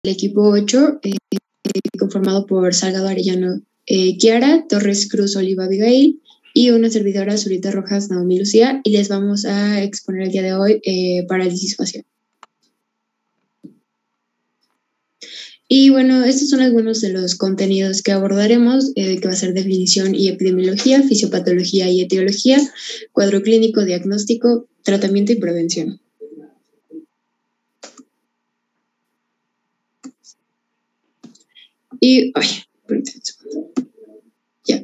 equipo 8, conformado por Salgado Arellano Kiara, Torres Cruz Oliva Abigail y una servidora Zurita Rojas Naomi Lucía, y les vamos a exponer el día de hoy parálisis facial. Y bueno, estos son algunos de los contenidos que abordaremos, que va a ser definición y epidemiología, fisiopatología y etiología, cuadro clínico, diagnóstico, tratamiento y prevención. Y, ya.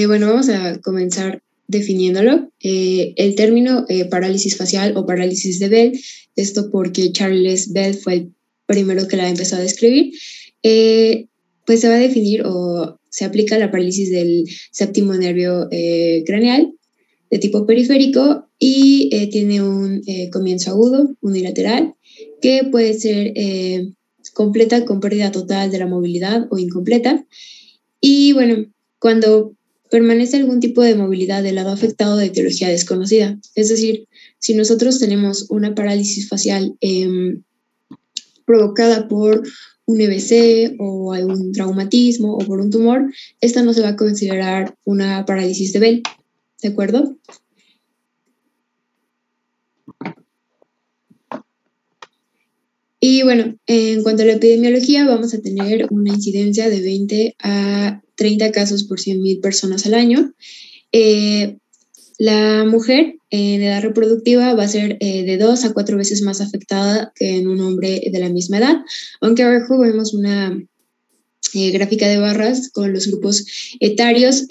Bueno, vamos a comenzar definiéndolo. El término parálisis facial o parálisis de Bell, esto porque Charles Bell fue el primero que la empezó a describir, pues se va a definir o se aplica la parálisis del séptimo nervio craneal de tipo periférico y tiene un comienzo agudo, unilateral, que puede ser completa con pérdida total de la movilidad o incompleta. Y bueno, cuando permanece algún tipo de movilidad del lado afectado de etiología desconocida, es decir, si nosotros tenemos una parálisis facial provocada por un EBC o algún traumatismo o por un tumor, esta no se va a considerar una parálisis de Bell, ¿de acuerdo? Y bueno, en cuanto a la epidemiología, vamos a tener una incidencia de 20 a 30 casos por 100,000 personas al año. La mujer en edad reproductiva va a ser de 2 a 4 veces más afectada que en un hombre de la misma edad, aunque abajo vemos una gráfica de barras con los grupos etarios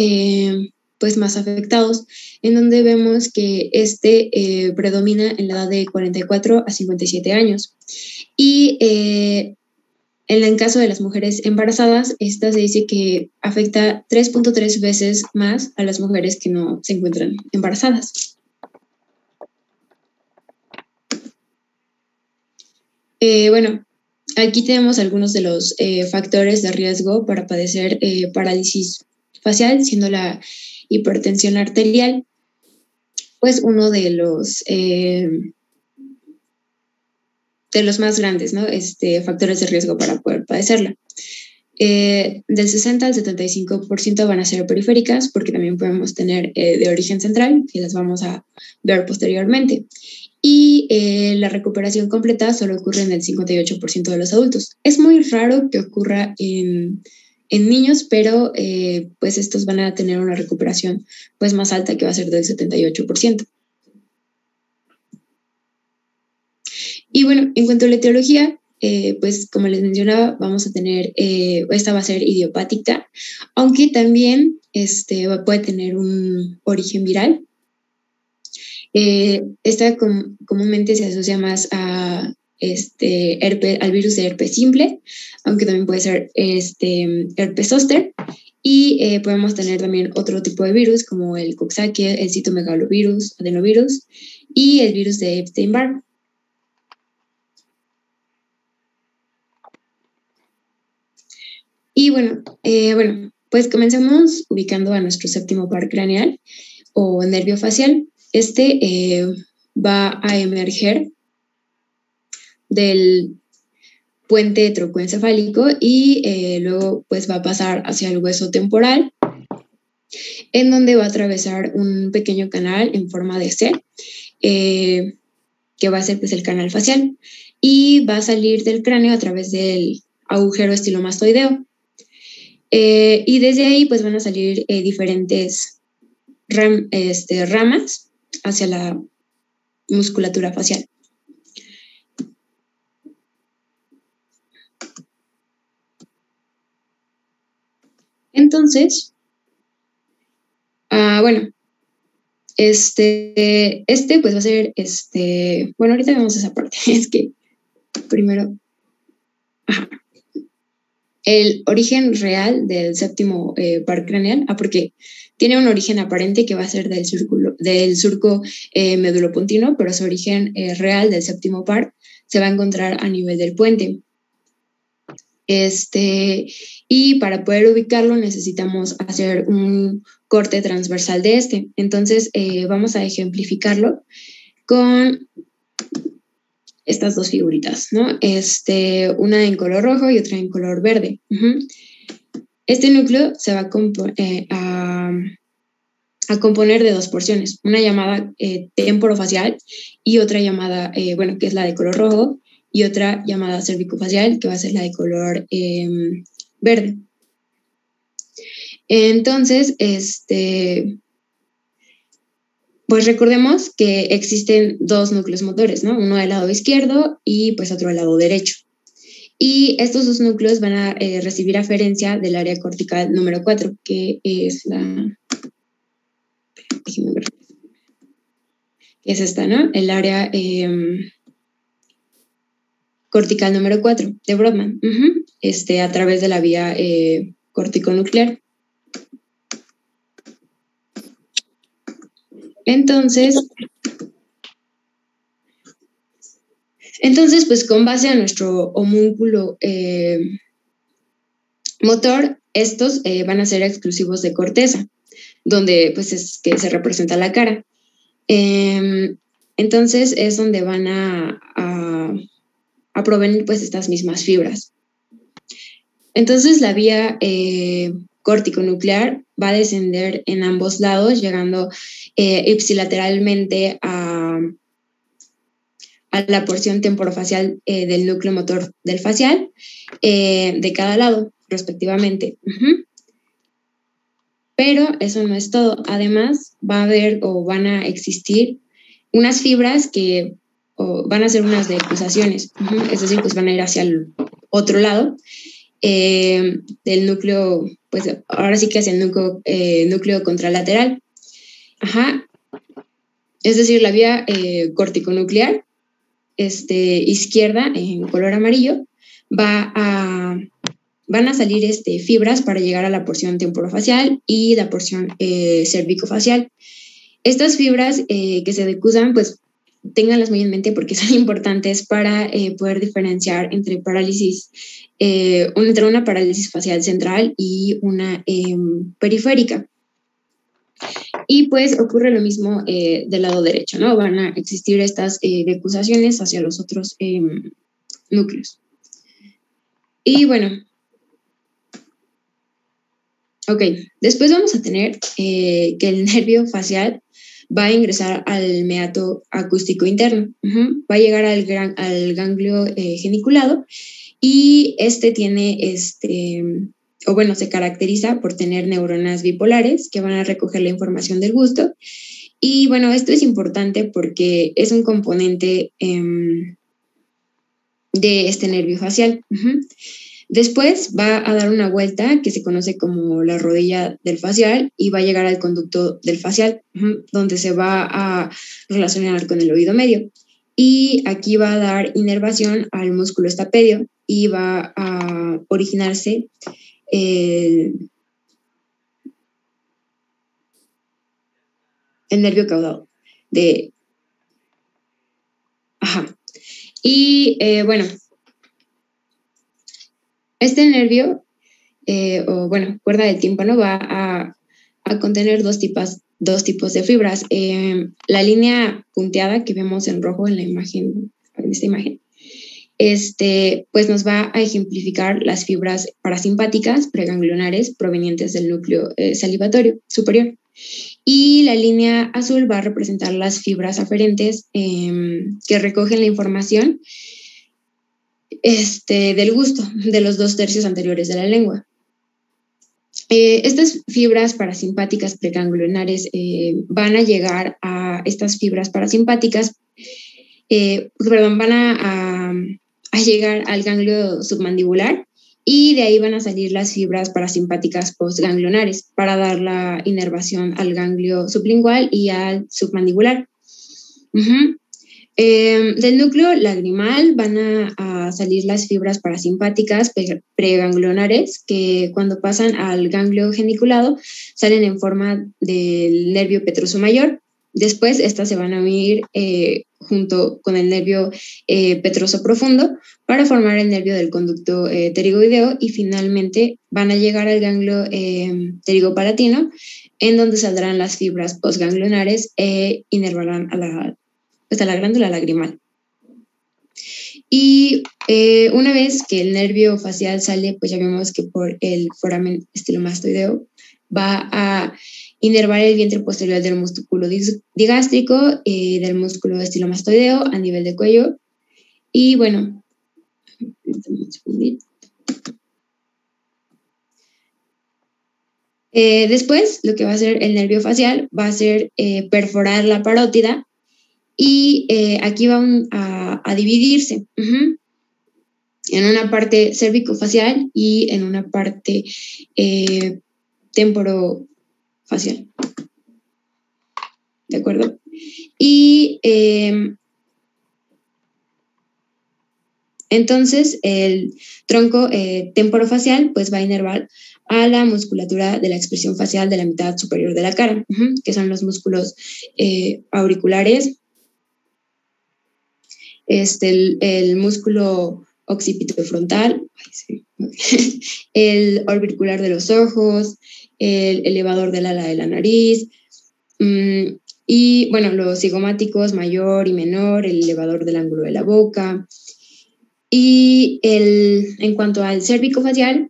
pues más afectados, en donde vemos que predomina en la edad de 44 a 57 años. Y en el caso de las mujeres embarazadas, esta se dice que afecta 3.3 veces más a las mujeres que no se encuentran embarazadas. Bueno, aquí tenemos algunos de los factores de riesgo para padecer parálisis facial, siendo la hipertensión arterial, pues uno de los más grandes, ¿no? Factores de riesgo para poder padecerla. Del 60 al 75% van a ser periféricas, porque también podemos tener de origen central, que las vamos a ver posteriormente. Y la recuperación completa solo ocurre en el 58% de los adultos. Es muy raro que ocurra en niños, pero pues estos van a tener una recuperación pues más alta, que va a ser del 78%. Y bueno, en cuanto a la etiología, pues como les mencionaba, vamos a tener, esta va a ser idiopática, aunque también puede tener un origen viral. Esta comúnmente se asocia más a al virus de herpes simple, aunque también puede ser herpes zóster. Y podemos tener también otro tipo de virus, como el Coxsackie, el citomegalovirus, adenovirus y el virus de Epstein-Barr. Y bueno, pues comencemos ubicando a nuestro séptimo par craneal o nervio facial. Va a emerger del puente trocoencefálico y luego pues va a pasar hacia el hueso temporal, en donde va a atravesar un pequeño canal en forma de C, que va a ser pues el canal facial, y va a salir del cráneo a través del agujero estilomastoideo. Y desde ahí pues van a salir diferentes ramas hacia la musculatura facial. Entonces, bueno, pues va a ser, bueno, ahorita vemos esa parte, es que primero, el origen real del séptimo par craneal, porque tiene un origen aparente que va a ser del surco medulopontino, pero su origen real del séptimo par se va a encontrar a nivel del puente. Y para poder ubicarlo necesitamos hacer un corte transversal de Entonces vamos a ejemplificarlo con estas dos figuritas, ¿no? Una en color rojo y otra en color verde. Este núcleo se va a componer de dos porciones, una llamada temporofacial y otra llamada, que es la de color rojo, y otra llamada cervicofacial, que va a ser la de color verde. Entonces, pues recordemos que existen dos núcleos motores, ¿no? Uno del lado izquierdo y pues otro del lado derecho. Y estos dos núcleos van a recibir aferencia del área cortical número 4, que es la... Déjenme ver. Es esta, ¿no? El área cortical número 4 de Brodmann, a través de la vía corticonuclear. Entonces, pues con base a nuestro homúnculo motor, estos van a ser exclusivos de corteza, donde pues es que se representa la cara. Entonces es donde van a provenir pues estas mismas fibras. Entonces la vía corticonuclear va a descender en ambos lados, llegando ipsilateralmente a la porción temporofacial del núcleo motor del facial de cada lado, respectivamente. Pero eso no es todo. Además, va a haber o van a existir unas fibras que van a ser unas decusaciones, es decir, pues van a ir hacia el otro lado del núcleo, pues ahora sí que hacia el núcleo contralateral. Es decir, la vía corticonuclear izquierda en color amarillo van a salir fibras para llegar a la porción temporofacial y la porción cervicofacial. Estas fibras que se decusan, pues ténganlas muy en mente porque son importantes para poder diferenciar entre entre una parálisis facial central y una periférica. Y pues ocurre lo mismo del lado derecho, ¿no? Van a existir estas decusaciones hacia los otros núcleos. Y bueno, ok, después vamos a tener que el nervio facial va a ingresar al meato acústico interno, va a llegar al ganglio geniculado y tiene se caracteriza por tener neuronas bipolares que van a recoger la información del gusto. Y bueno, esto es importante porque es un componente de este nervio facial. Después va a dar una vuelta que se conoce como la rodilla del facial y va a llegar al conducto del facial, donde se va a relacionar con el oído medio. Y aquí va a dar inervación al músculo estapedio y va a originarse el nervio caudado. Y bueno, este nervio, cuerda del tímpano, va a contener dos tipos de fibras. La línea punteada que vemos en rojo en esta imagen, pues nos va a ejemplificar las fibras parasimpáticas preganglionares provenientes del núcleo salivatorio superior. Y la línea azul va a representar las fibras aferentes que recogen la información del gusto de los 2/3 anteriores de la lengua. Estas fibras parasimpáticas preganglionares van a llegar a estas fibras parasimpáticas, van a llegar al ganglio submandibular y de ahí van a salir las fibras parasimpáticas postganglionares para dar la inervación al ganglio sublingual y al submandibular. Del núcleo lagrimal van a salir las fibras parasimpáticas preganglionares que cuando pasan al ganglio geniculado salen en forma del nervio petroso mayor. Después estas se van a unir junto con el nervio petroso profundo para formar el nervio del conducto pterigoideo y finalmente van a llegar al ganglio pterigopalatino en donde saldrán las fibras postganglionares e inervarán a la glándula lagrimal. Y una vez que el nervio facial sale, pues ya vemos que por el foramen estilomastoideo va a inervar el vientre posterior del músculo digástrico y del músculo estilomastoideo a nivel de cuello. Y bueno, después lo que va a hacer el nervio facial va a ser perforar la parótida y aquí va a dividirse en una parte cérvico-facial y en una parte temporofacial. ¿De acuerdo? Y entonces el tronco temporofacial pues va a inervar a la musculatura de la expresión facial de la mitad superior de la cara, que son los músculos auriculares, el músculo occipitofrontal, el orbicular de los ojos, el elevador del ala de la nariz, y bueno, los cigomáticos mayor y menor, el elevador del ángulo de la boca. Y en cuanto al cérvico facial,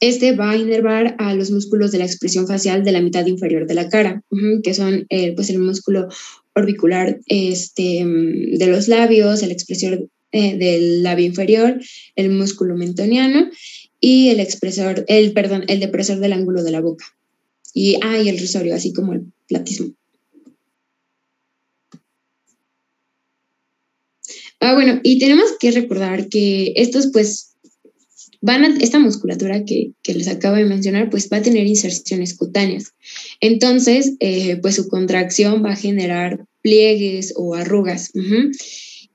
este va a inervar a los músculos de la expresión facial de la mitad inferior de la cara, que son pues el músculo orbicular de los labios, el expresor del labio inferior, el músculo mentoniano y el depresor del ángulo de la boca. Y el risorio, así como el platismo. Bueno, y tenemos que recordar que estos pues esta musculatura que les acabo de mencionar, pues va a tener inserciones cutáneas. Entonces, pues su contracción va a generar pliegues o arrugas.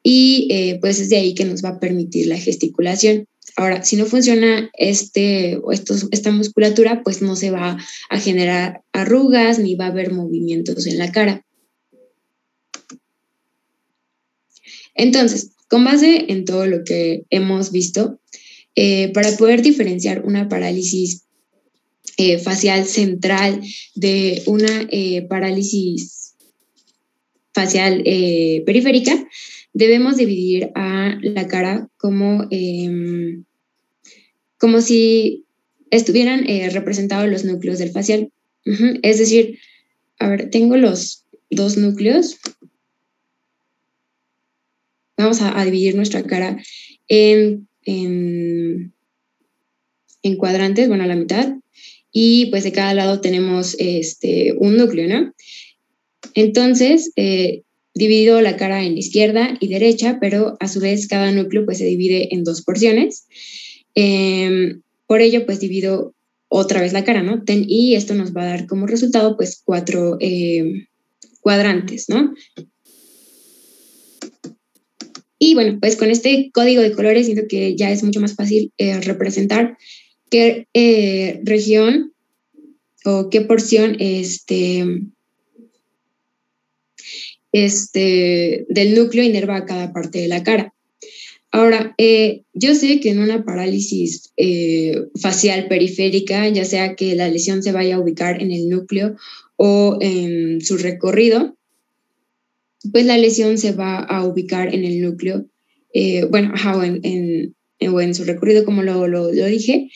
Y pues es de ahí que nos va a permitir la gesticulación. Ahora, si no funciona esta musculatura, pues no se va a generar arrugas ni va a haber movimientos en la cara. Entonces, con base en todo lo que hemos visto, para poder diferenciar una parálisis facial central de una parálisis facial periférica, debemos dividir a la cara como si estuvieran representados los núcleos del facial. Es decir, a ver, tengo los dos núcleos. Vamos a dividir nuestra cara en cuadrantes, bueno, a la mitad, y pues de cada lado tenemos un núcleo, ¿no? Entonces, divido la cara en izquierda y derecha, pero a su vez cada núcleo pues se divide en dos porciones. Por ello, pues divido otra vez la cara, ¿no? Y esto nos va a dar como resultado pues 4 cuadrantes, ¿no? Y bueno, pues con este código de colores siento que ya es mucho más fácil representar qué región o qué porción del núcleo inerva a cada parte de la cara. Ahora, yo sé que en una parálisis facial periférica, ya sea que la lesión se vaya a ubicar en el núcleo o en su recorrido, pues la lesión se va a ubicar en el núcleo, o en su recorrido, como lo dije,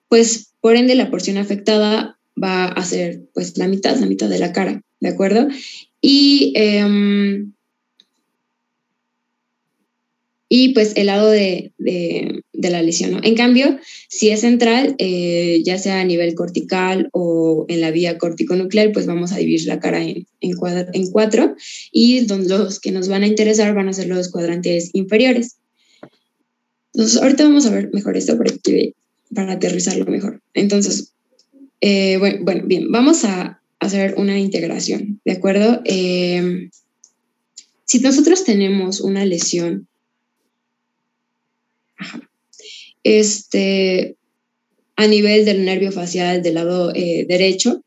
pues por ende la porción afectada va a ser pues la mitad de la cara, ¿de acuerdo? Y pues el lado de la lesión, ¿no? En cambio, si es central, ya sea a nivel cortical o en la vía corticonuclear, pues vamos a dividir la cara en 4 y los que nos van a interesar van a ser los cuadrantes inferiores. Entonces, ahorita vamos a ver mejor esto para aterrizarlo mejor. Entonces, bueno, bien, vamos a hacer una integración, ¿de acuerdo? Si nosotros tenemos una lesión a nivel del nervio facial del lado derecho,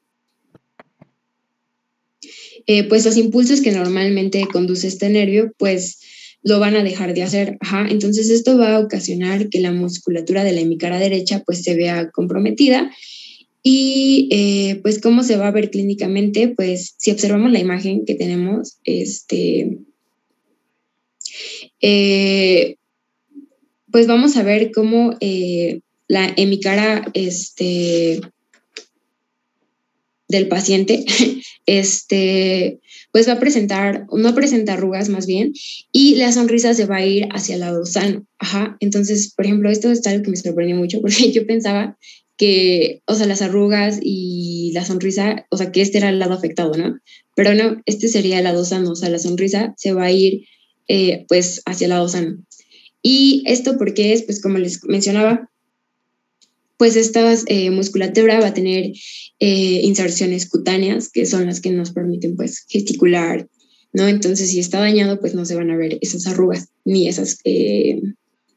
pues los impulsos que normalmente conduce este nervio, pues lo van a dejar de hacer. Entonces esto va a ocasionar que la musculatura de la hemicara derecha pues se vea comprometida. Y pues cómo se va a ver clínicamente, pues si observamos la imagen que tenemos, pues vamos a ver cómo la hemicara del paciente pues va a presentar, no presenta arrugas más bien, y la sonrisa se va a ir hacia el lado sano. Ajá. Entonces, por ejemplo, esto es algo que me sorprendió mucho porque yo pensaba que, o sea, las arrugas y la sonrisa, o sea, que este era el lado afectado, ¿no? Pero no, este sería el lado sano, o sea, la sonrisa se va a ir pues hacia el lado sano. Y esto porque es, pues como les mencionaba, pues esta musculatura va a tener inserciones cutáneas, que son las que nos permiten pues gesticular, ¿no? Entonces, si está dañado, pues no se van a ver esas arrugas ni esas,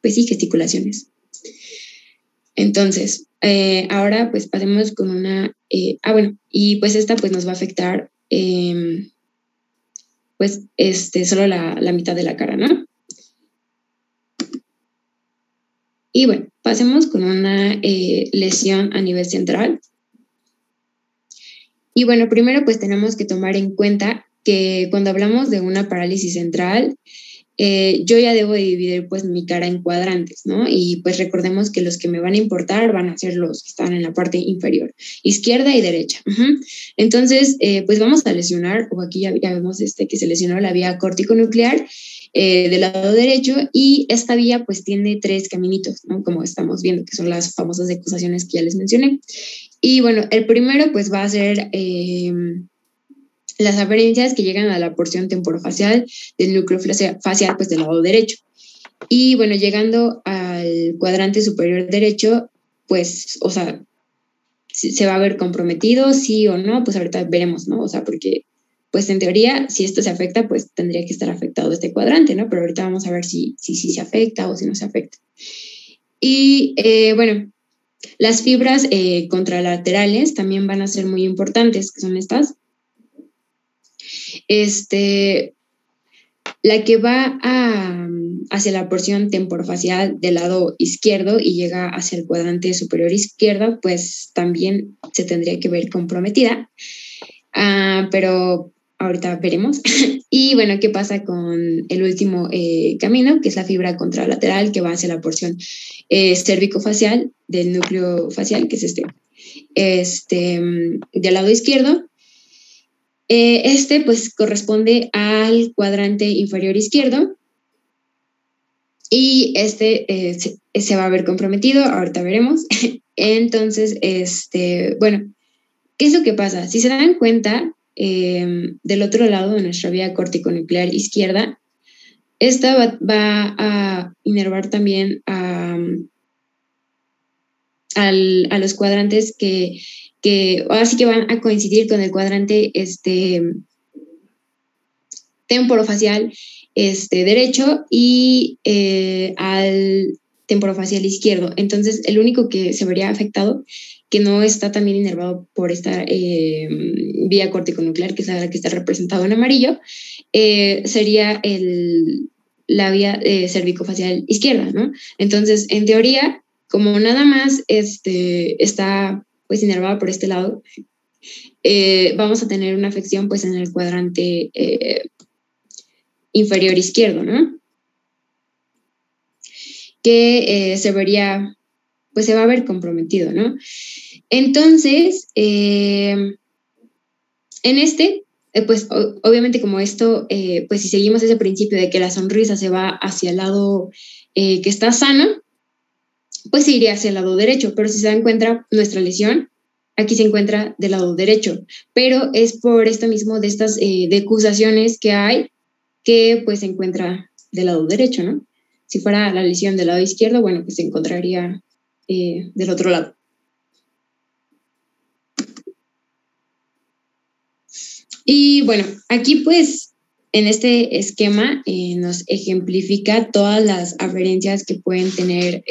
pues sí, gesticulaciones. Entonces, ahora pues pasemos con una, bueno, y pues esta pues nos va a afectar pues solo la mitad de la cara, ¿no? Y bueno, pasemos con una lesión a nivel central. Y bueno, primero pues tenemos que tomar en cuenta que cuando hablamos de una parálisis central, yo ya debo de dividir pues mi cara en cuadrantes, ¿no? Y pues recordemos que los que me van a importar van a ser los que están en la parte inferior, izquierda y derecha. Entonces, pues vamos a lesionar, o aquí ya vemos que se lesionó la vía córtico-nuclear del lado derecho, y esta vía pues tiene 3 caminitos, ¿no? Como estamos viendo, que son las famosas decusaciones que ya les mencioné. Y bueno, el primero pues va a ser las aferencias que llegan a la porción temporofacial del núcleo facial pues del lado derecho. Y bueno, llegando al cuadrante superior derecho, pues, o sea, se va a ver comprometido, sí o no, pues ahorita veremos, ¿no? O sea, porque pues en teoría, si esto se afecta, pues tendría que estar afectado este cuadrante, ¿no? Pero ahorita vamos a ver si se afecta o si no se afecta. Y bueno, las fibras contralaterales también van a ser muy importantes, que son estas. La que va hacia la porción temporofacial del lado izquierdo y llega hacia el cuadrante superior izquierdo, pues también se tendría que ver comprometida. Pero ahorita veremos. Y bueno, ¿qué pasa con el último camino, que es la fibra contralateral que va hacia la porción cérvico-facial del núcleo facial, que es del lado izquierdo? Pues corresponde al cuadrante inferior izquierdo, y se va a ver comprometido, ahorita veremos. Entonces, bueno, ¿qué es lo que pasa? Si se dan cuenta, del otro lado de nuestra vía córtico-nuclear izquierda, esta va a inervar también a los cuadrantes que ahora sí que van a coincidir con el cuadrante temporofacial derecho y al temporofacial izquierdo. Entonces, el único que se vería afectado, que no está también inervado por esta vía córtico-nuclear, que es la que está representado en amarillo, sería la vía cervicofacial izquierda, ¿no? Entonces, en teoría, como nada más está pues inervado por este lado, vamos a tener una afección pues en el cuadrante inferior izquierdo, ¿no? Que se vería, pues se va a ver comprometido, ¿no? Entonces, en pues obviamente como esto, pues si seguimos ese principio de que la sonrisa se va hacia el lado que está sano, pues se iría hacia el lado derecho, pero si se dan cuenta, nuestra lesión aquí se encuentra del lado derecho, pero es por esto mismo de estas decusaciones que hay, que pues se encuentra del lado derecho, ¿no? Si fuera la lesión del lado izquierdo, bueno, pues se encontraría del otro lado. Y bueno, aquí pues en este esquema nos ejemplifica todas las aferencias que pueden tener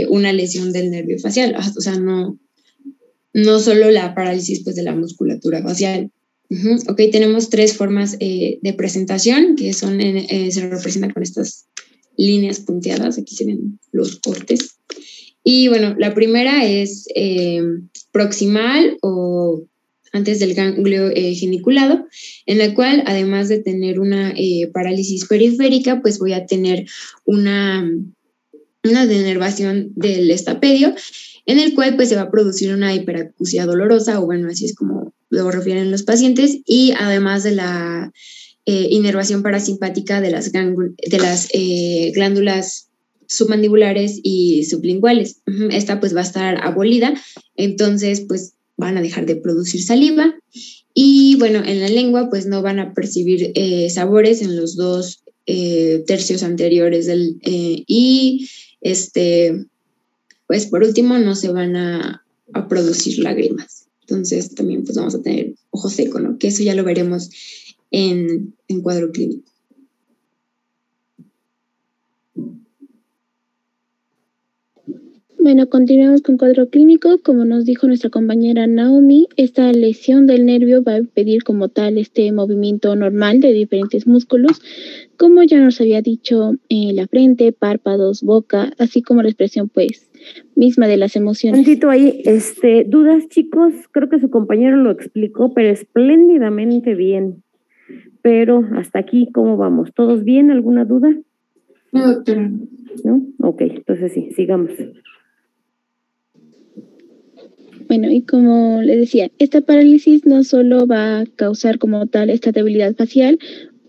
una lesión del nervio facial, o sea, no solo la parálisis pues de la musculatura facial. Ok, tenemos 3 formas de presentación, que son se representan con estas líneas punteadas, aquí se ven los cortes. Y bueno, la primera es proximal o antes del ganglio geniculado, en la cual además de tener una parálisis periférica, pues voy a tener una denervación del estapedio, en el cual pues se va a producir una hiperacusia dolorosa, o bueno, así es como lo refieren los pacientes, y además de la inervación parasimpática de las glándulas submandibulares y sublinguales. Esta pues va a estar abolida, entonces pues van a dejar de producir saliva y bueno, en la lengua pues no van a percibir sabores en los dos tercios anteriores y pues por último no se van a producir lágrimas. Entonces también pues vamos a tener ojo seco, ¿no? Que eso ya lo veremos en cuadro clínico. Bueno, continuamos con cuadro clínico. Como nos dijo nuestra compañera Naomi, esta lesión del nervio va a impedir como tal este movimiento normal de diferentes músculos, como ya nos había dicho, la frente, párpados, boca, así como la expresión pues misma de las emociones. Tantito ahí, dudas, chicos, creo que su compañero lo explicó, pero espléndidamente bien. Pero hasta aquí, ¿cómo vamos? ¿Todos bien? ¿Alguna duda? No, doctora. ¿No? Ok, entonces sí, sigamos. Bueno, y como le decía, esta parálisis no solo va a causar como tal esta debilidad facial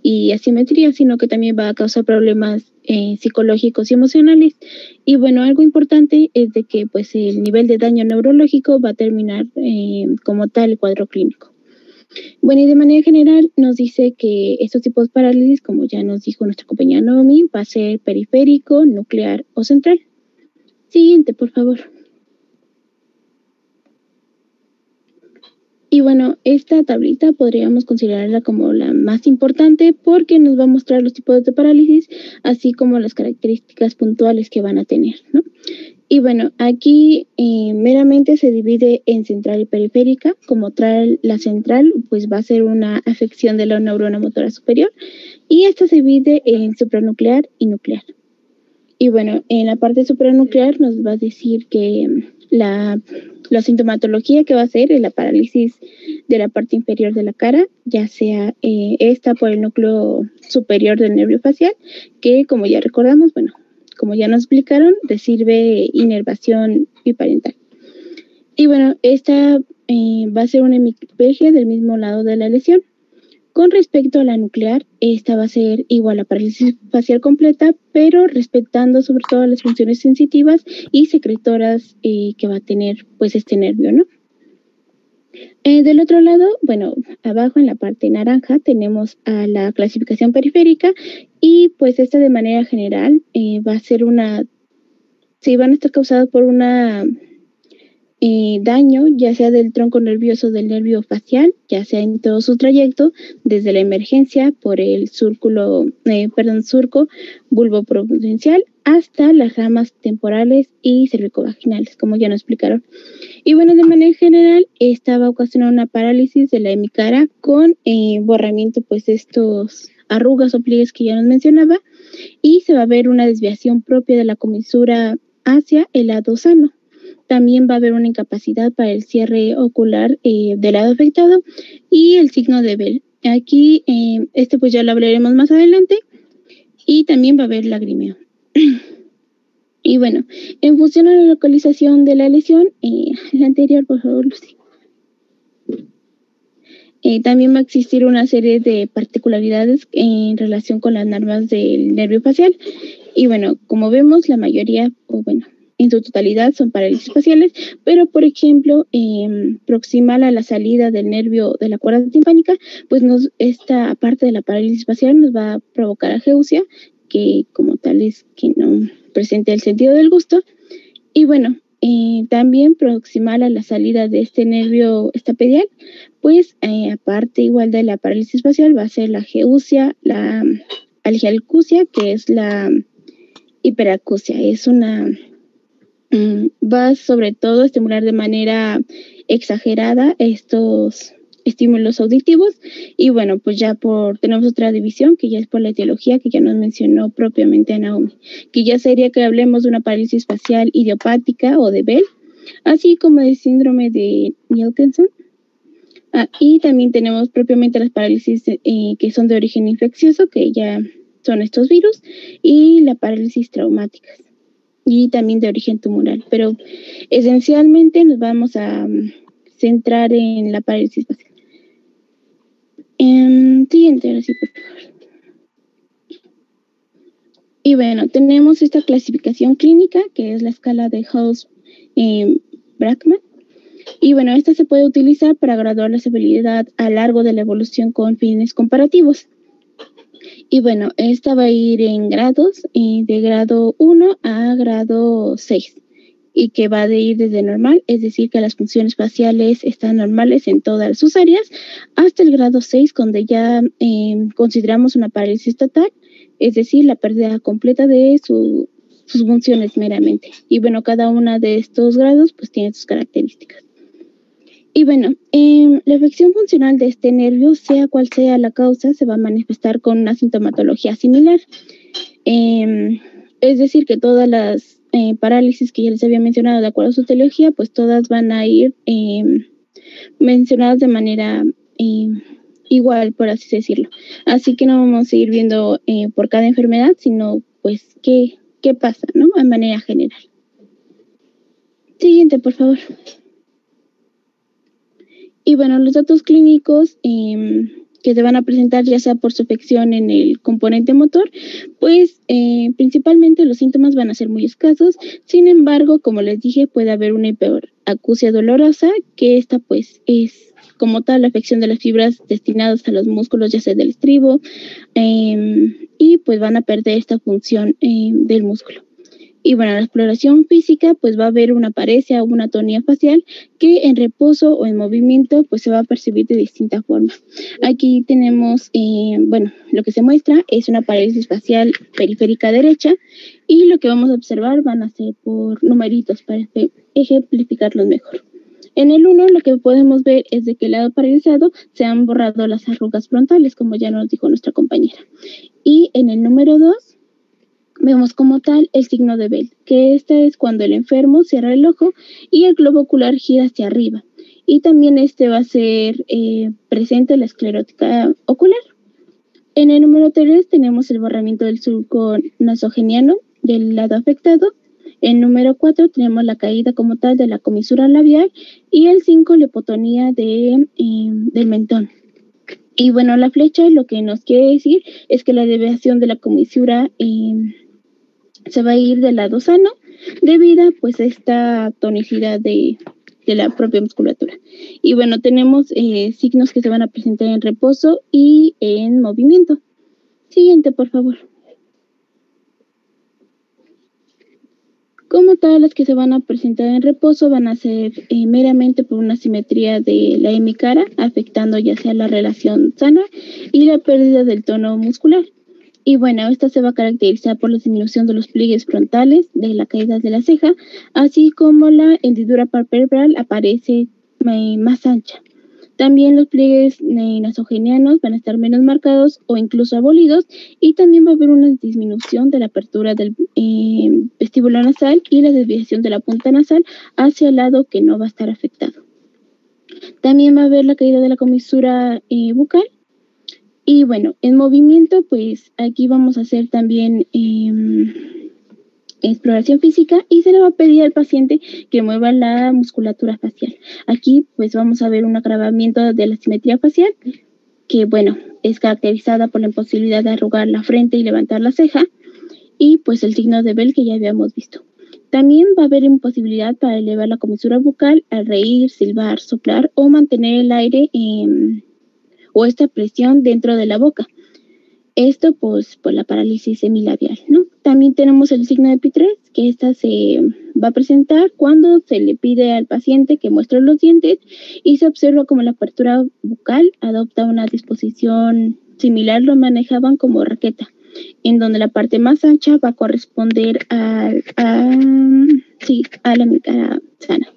y asimetría, sino que también va a causar problemas psicológicos y emocionales. Y bueno, algo importante es de que pues el nivel de daño neurológico va a terminar como tal el cuadro clínico. Bueno, y de manera general nos dice que estos tipos de parálisis, como ya nos dijo nuestra compañera Naomi, va a ser periférico, nuclear o central. Siguiente, por favor. Y bueno, esta tablita podríamos considerarla como la más importante porque nos va a mostrar los tipos de parálisis, así como las características puntuales que van a tener, ¿no? Y bueno, aquí meramente se divide en central y periférica. Como tal, la central pues va a ser una afección de la neurona motora superior y esta se divide en supranuclear y nuclear. Y bueno, en la parte supranuclear nos va a decir que la sintomatología que va a ser es la parálisis de la parte inferior de la cara, ya sea esta por el núcleo superior del nervio facial, que como ya recordamos, bueno, como ya nos explicaron, recibe inervación biparental. Y bueno, esta va a ser una hemiplegia del mismo lado de la lesión. Con respecto a la nuclear, esta va a ser igual a parálisis facial completa, pero respetando sobre todo las funciones sensitivas y secretoras que va a tener pues este nervio, ¿no? Del otro lado, bueno, abajo en la parte naranja tenemos a la clasificación periférica y pues esta de manera general va a ser van a estar causadas por una daño, ya sea del tronco nervioso del nervio facial, ya sea en todo su trayecto, desde la emergencia por el surco vulvoprudencial hasta las ramas temporales y cervicovaginales, como ya nos explicaron. Y bueno, de manera general, esta va a ocasionar una parálisis de la hemicara con borramiento, pues, de estos arrugas o pliegues que ya nos mencionaba, y se va a ver una desviación propia de la comisura hacia el lado sano. También va a haber una incapacidad para el cierre ocular del lado afectado y el signo de Bell. Aquí, pues ya lo hablaremos más adelante, y también va a haber lagrimeo. Y bueno, en función a la localización de la lesión, la anterior, por favor, Lucy. También va a existir una serie de particularidades en relación con las nervas del nervio facial. Y bueno, como vemos, la mayoría, en su totalidad son parálisis faciales, pero por ejemplo, proximal a la salida del nervio de la cuerda timpánica, pues esta parte de la parálisis facial nos va a provocar ageusia, que como tal es que no presente el sentido del gusto. Y bueno, también proximal a la salida de este nervio estapedial, pues aparte igual de la parálisis facial va a ser la ageusia, la algialcusia, que es la hiperacusia. Es va sobre todo a estimular de manera exagerada estos estímulos auditivos. Y bueno, pues ya tenemos otra división que ya es por la etiología, que ya nos mencionó propiamente Naomi, que ya sería que hablemos de una parálisis facial idiopática o de Bell, así como de síndrome de Wilkinson, Y también tenemos propiamente las parálisis que son de origen infeccioso, que ya son estos virus, y la parálisis traumáticas, y también de origen tumoral. Pero esencialmente nos vamos a centrar en la parálisis facial. Siguiente, ahora sí, por favor. Y bueno, tenemos esta clasificación clínica, que es la escala de Hals-Brackmann. Y bueno, esta se puede utilizar para graduar la severidad a lo largo de la evolución con fines comparativos. Y bueno, esta va a ir en grados, de grado 1 a grado 6, y que va a ir desde normal, es decir, que las funciones faciales están normales en todas sus áreas, hasta el grado 6, donde ya consideramos una parálisis total, es decir, la pérdida completa de sus funciones meramente. Y bueno, cada una de estos grados pues tiene sus características. Y bueno, la afección funcional de este nervio, sea cual sea la causa, se va a manifestar con una sintomatología similar. Es decir, que todas las parálisis que ya les había mencionado de acuerdo a su etiología, pues todas van a ir mencionadas de manera igual, por así decirlo. Así que no vamos a ir viendo por cada enfermedad, sino pues qué pasa, ¿no? De manera general. Siguiente, por favor. Y bueno, los datos clínicos que se van a presentar, ya sea por su afección en el componente motor, pues principalmente los síntomas van a ser muy escasos. Sin embargo, como les dije, puede haber una hiperacusia dolorosa, que esta pues es como tal la afección de las fibras destinadas a los músculos, ya sea del estribo, y pues van a perder esta función del músculo. Y bueno, la exploración física, pues va a haber una paresia o una atonía facial que en reposo o en movimiento, pues se va a percibir de distinta forma. Aquí tenemos, bueno, lo que se muestra es una parálisis facial periférica derecha, y lo que vamos a observar van a ser por numeritos para ejemplificarlos mejor. En el 1, lo que podemos ver es de que el lado paralizado se han borrado las arrugas frontales, como ya nos dijo nuestra compañera. Y en el número 2, vemos como tal el signo de Bell, que este es cuando el enfermo cierra el ojo y el globo ocular gira hacia arriba. Y también va a ser presente la esclerótica ocular. En el número 3 tenemos el borramiento del surco nasogeniano del lado afectado. En número 4 tenemos la caída como tal de la comisura labial, y el 5 la hipotonía del mentón. Y bueno, la flecha lo que nos quiere decir es que la deviación de la comisura se va a ir del lado sano debido pues a esta tonicidad de la propia musculatura. Y bueno, tenemos signos que se van a presentar en reposo y en movimiento. Siguiente, por favor. Como tal, las que se van a presentar en reposo van a ser meramente por una simetría de la hemicara, afectando ya sea la relación sana y la pérdida del tono muscular. Y bueno, esta se va a caracterizar por la disminución de los pliegues frontales, de la caída de la ceja, así como la hendidura palpebral aparece más ancha. También los pliegues nasogenianos van a estar menos marcados o incluso abolidos, y también va a haber una disminución de la apertura del vestíbulo nasal y la desviación de la punta nasal hacia el lado que no va a estar afectado. También va a haber la caída de la comisura bucal. Y bueno, en movimiento, pues aquí vamos a hacer también exploración física, y se le va a pedir al paciente que mueva la musculatura facial. Aquí pues vamos a ver un agravamiento de la simetría facial, que bueno, es caracterizada por la imposibilidad de arrugar la frente y levantar la ceja, y pues el signo de Bell que ya habíamos visto. También va a haber imposibilidad para elevar la comisura bucal al reír, silbar, soplar o mantener el aire o esta presión dentro de la boca. Esto pues por la parálisis semilabial, ¿no? También tenemos el signo de Pitres, que esta se va a presentar cuando se le pide al paciente que muestre los dientes y se observa como la apertura bucal adopta una disposición similar, lo manejaban como raqueta, en donde la parte más ancha va a corresponder a la hemicara sana.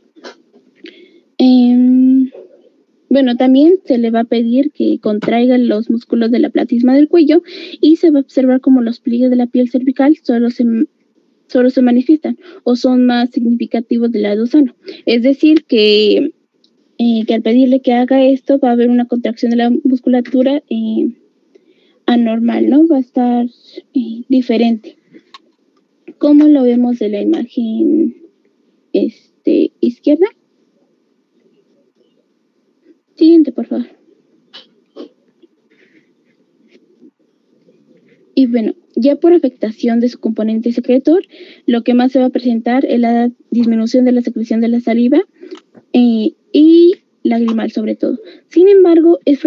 Bueno, también se le va a pedir que contraiga los músculos de la platisma del cuello, y se va a observar como los pliegues de la piel cervical solo se manifiestan o son más significativos del lado sano. Es decir, que que al pedirle que haga esto va a haber una contracción de la musculatura anormal, ¿no? Va a estar diferente. ¿Cómo lo vemos de la imagen izquierda? Siguiente, por favor. Y bueno, ya por afectación de su componente secretor, lo que más se va a presentar es la disminución de la secreción de la saliva y lagrimal sobre todo. Sin embargo, es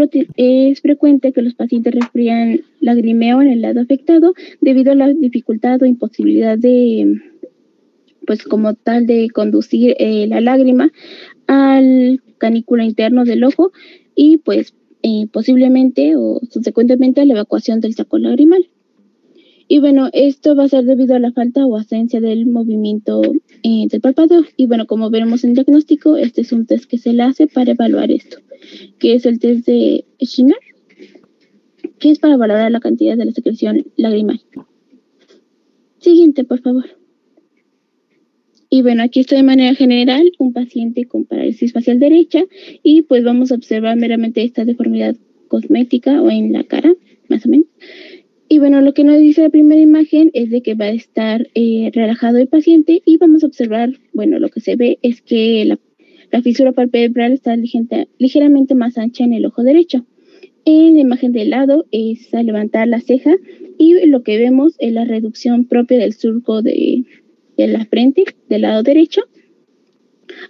frecuente que los pacientes refrían lagrimeo en el lado afectado debido a la dificultad o imposibilidad de, pues como tal, de conducir la lágrima al canículo interno del ojo y pues posiblemente o subsecuentemente a la evacuación del saco lagrimal. Y bueno, esto va a ser debido a la falta o ausencia del movimiento del párpado. Y bueno, como veremos en el diagnóstico, este es un test que se le hace para evaluar esto, que es el test de Schindler, que es para valorar la cantidad de la secreción lagrimal. Siguiente, por favor. Y bueno, aquí está de manera general un paciente con parálisis facial derecha y pues vamos a observar meramente esta deformidad cosmética o en la cara, más o menos. Y bueno, lo que nos dice la primera imagen es de que va a estar relajado el paciente y vamos a observar, bueno, lo que se ve es que la fisura palpebral está ligeramente más ancha en el ojo derecho. En la imagen del lado es a levantar la ceja y lo que vemos es la reducción propia del surco de la frente del lado derecho.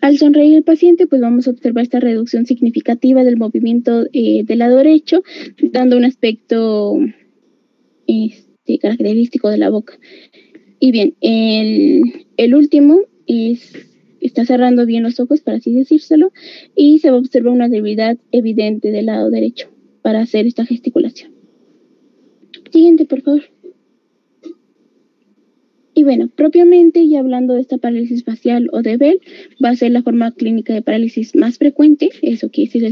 Al sonreír el paciente, pues vamos a observar esta reducción significativa del movimiento del lado derecho, dando un aspecto característico de la boca. Y bien, el último está cerrando bien los ojos, para así decírselo, y se va a observar una debilidad evidente del lado derecho para hacer esta gesticulación. Siguiente, por favor. Y bueno, propiamente ya hablando de esta parálisis facial o de Bell, va a ser la forma clínica de parálisis más frecuente, eso quiere decir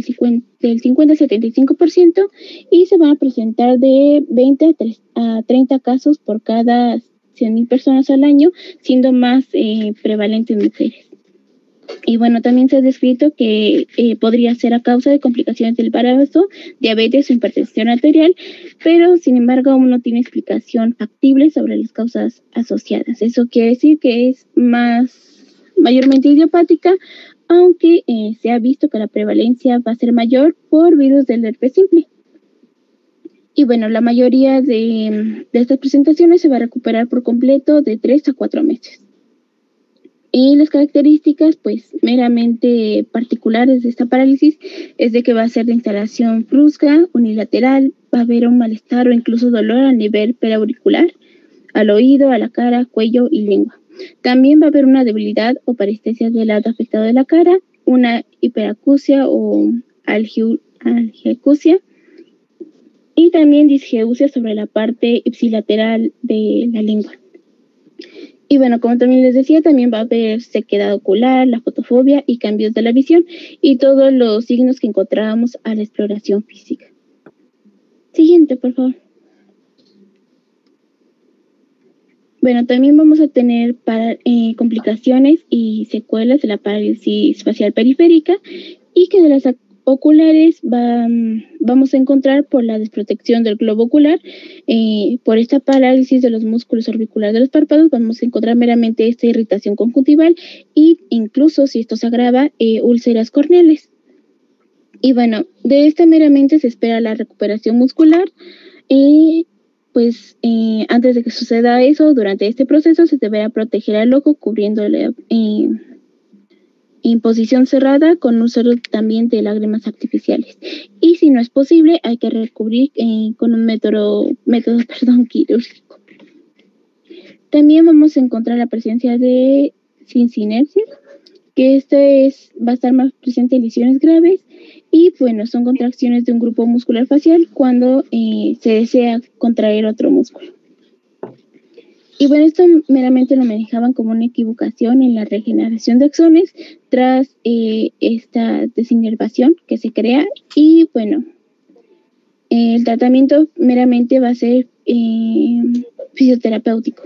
del 50 al 75%, y se van a presentar de 20 a 30 casos por cada 100,000 personas al año, siendo más prevalente en mujeres. Y bueno, también se ha descrito que podría ser a causa de complicaciones del embarazo, diabetes o hipertensión arterial, pero sin embargo aún no tiene explicación factible sobre las causas asociadas. Eso quiere decir que es mayormente idiopática, aunque se ha visto que la prevalencia va a ser mayor por virus del herpes simple. Y bueno, la mayoría de estas presentaciones se va a recuperar por completo de 3 a 4 meses. Y las características, pues, meramente particulares de esta parálisis es de que va a ser de instalación brusca, unilateral, va a haber un malestar o incluso dolor a nivel periauricular, al oído, a la cara, cuello y lengua. También va a haber una debilidad o parestesia del lado afectado de la cara, una hiperacusia o algiacusia y también disgeusia sobre la parte ipsilateral de la lengua. Y bueno, como también les decía, también va a haber sequedad ocular, la fotofobia y cambios de la visión y todos los signos que encontrábamos a la exploración física. Siguiente, por favor. Bueno, también vamos a tener complicaciones y secuelas de la parálisis facial periférica y que de las oculares vamos a encontrar por la desprotección del globo ocular, por esta parálisis de los músculos orbiculares de los párpados, vamos a encontrar meramente esta irritación conjuntival y incluso, si esto se agrava, úlceras corneales. Y bueno, de esta meramente se espera la recuperación muscular. Pues antes de que suceda eso, durante este proceso se deberá proteger al ojo cubriéndole en posición cerrada con uso también de lágrimas artificiales. Y si no es posible, hay que recubrir con un método quirúrgico. También vamos a encontrar la presencia de sincinercia, que va a estar más presente en lesiones graves y bueno, son contracciones de un grupo muscular facial cuando se desea contraer otro músculo. Y bueno, esto meramente lo manejaban como una equivocación en la regeneración de axones tras esta desinervación que se crea. Y bueno, el tratamiento meramente va a ser fisioterapéutico.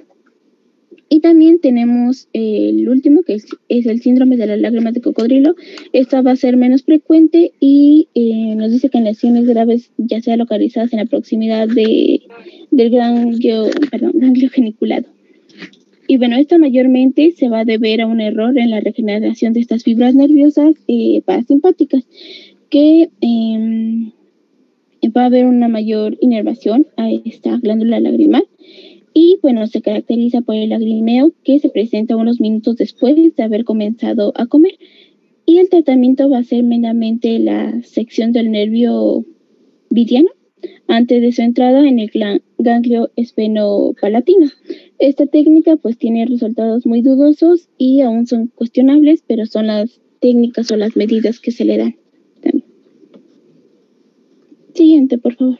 Y también tenemos el último, que es el síndrome de las lágrimas de cocodrilo. Esta va a ser menos frecuente y nos dice que en lesiones graves, ya sea localizadas en la proximidad del ganglio geniculado. Y bueno, esto mayormente se va a deber a un error en la regeneración de estas fibras nerviosas parasimpáticas, que va a haber una mayor inervación a esta glándula lagrimal. Y bueno, se caracteriza por el lagrimeo que se presenta unos minutos después de haber comenzado a comer. Y el tratamiento va a ser meramente la sección del nervio vidiano antes de su entrada en el ganglio esfenopalatino. Esta técnica pues tiene resultados muy dudosos y aún son cuestionables, pero son las técnicas o las medidas que se le dan también. Siguiente, por favor.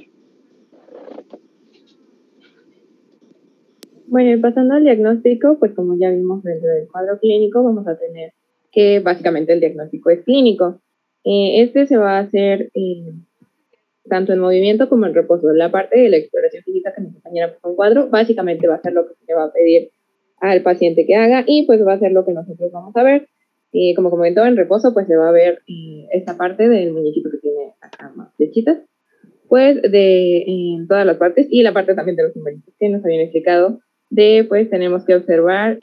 Bueno, y pasando al diagnóstico, pues como ya vimos dentro del cuadro clínico, vamos a tener que básicamente el diagnóstico es clínico. Este se va a hacer tanto en movimiento como en reposo. La parte de la exploración física que mi compañera puso en cuadro, básicamente va a ser lo que se le va a pedir al paciente que haga y pues va a ser lo que nosotros vamos a ver. Como comentó, en reposo pues se va a ver esta parte del muñequito que tiene acá más flechitas, pues de todas las partes y la parte también de los numeritos que nos habían explicado de pues tenemos que observar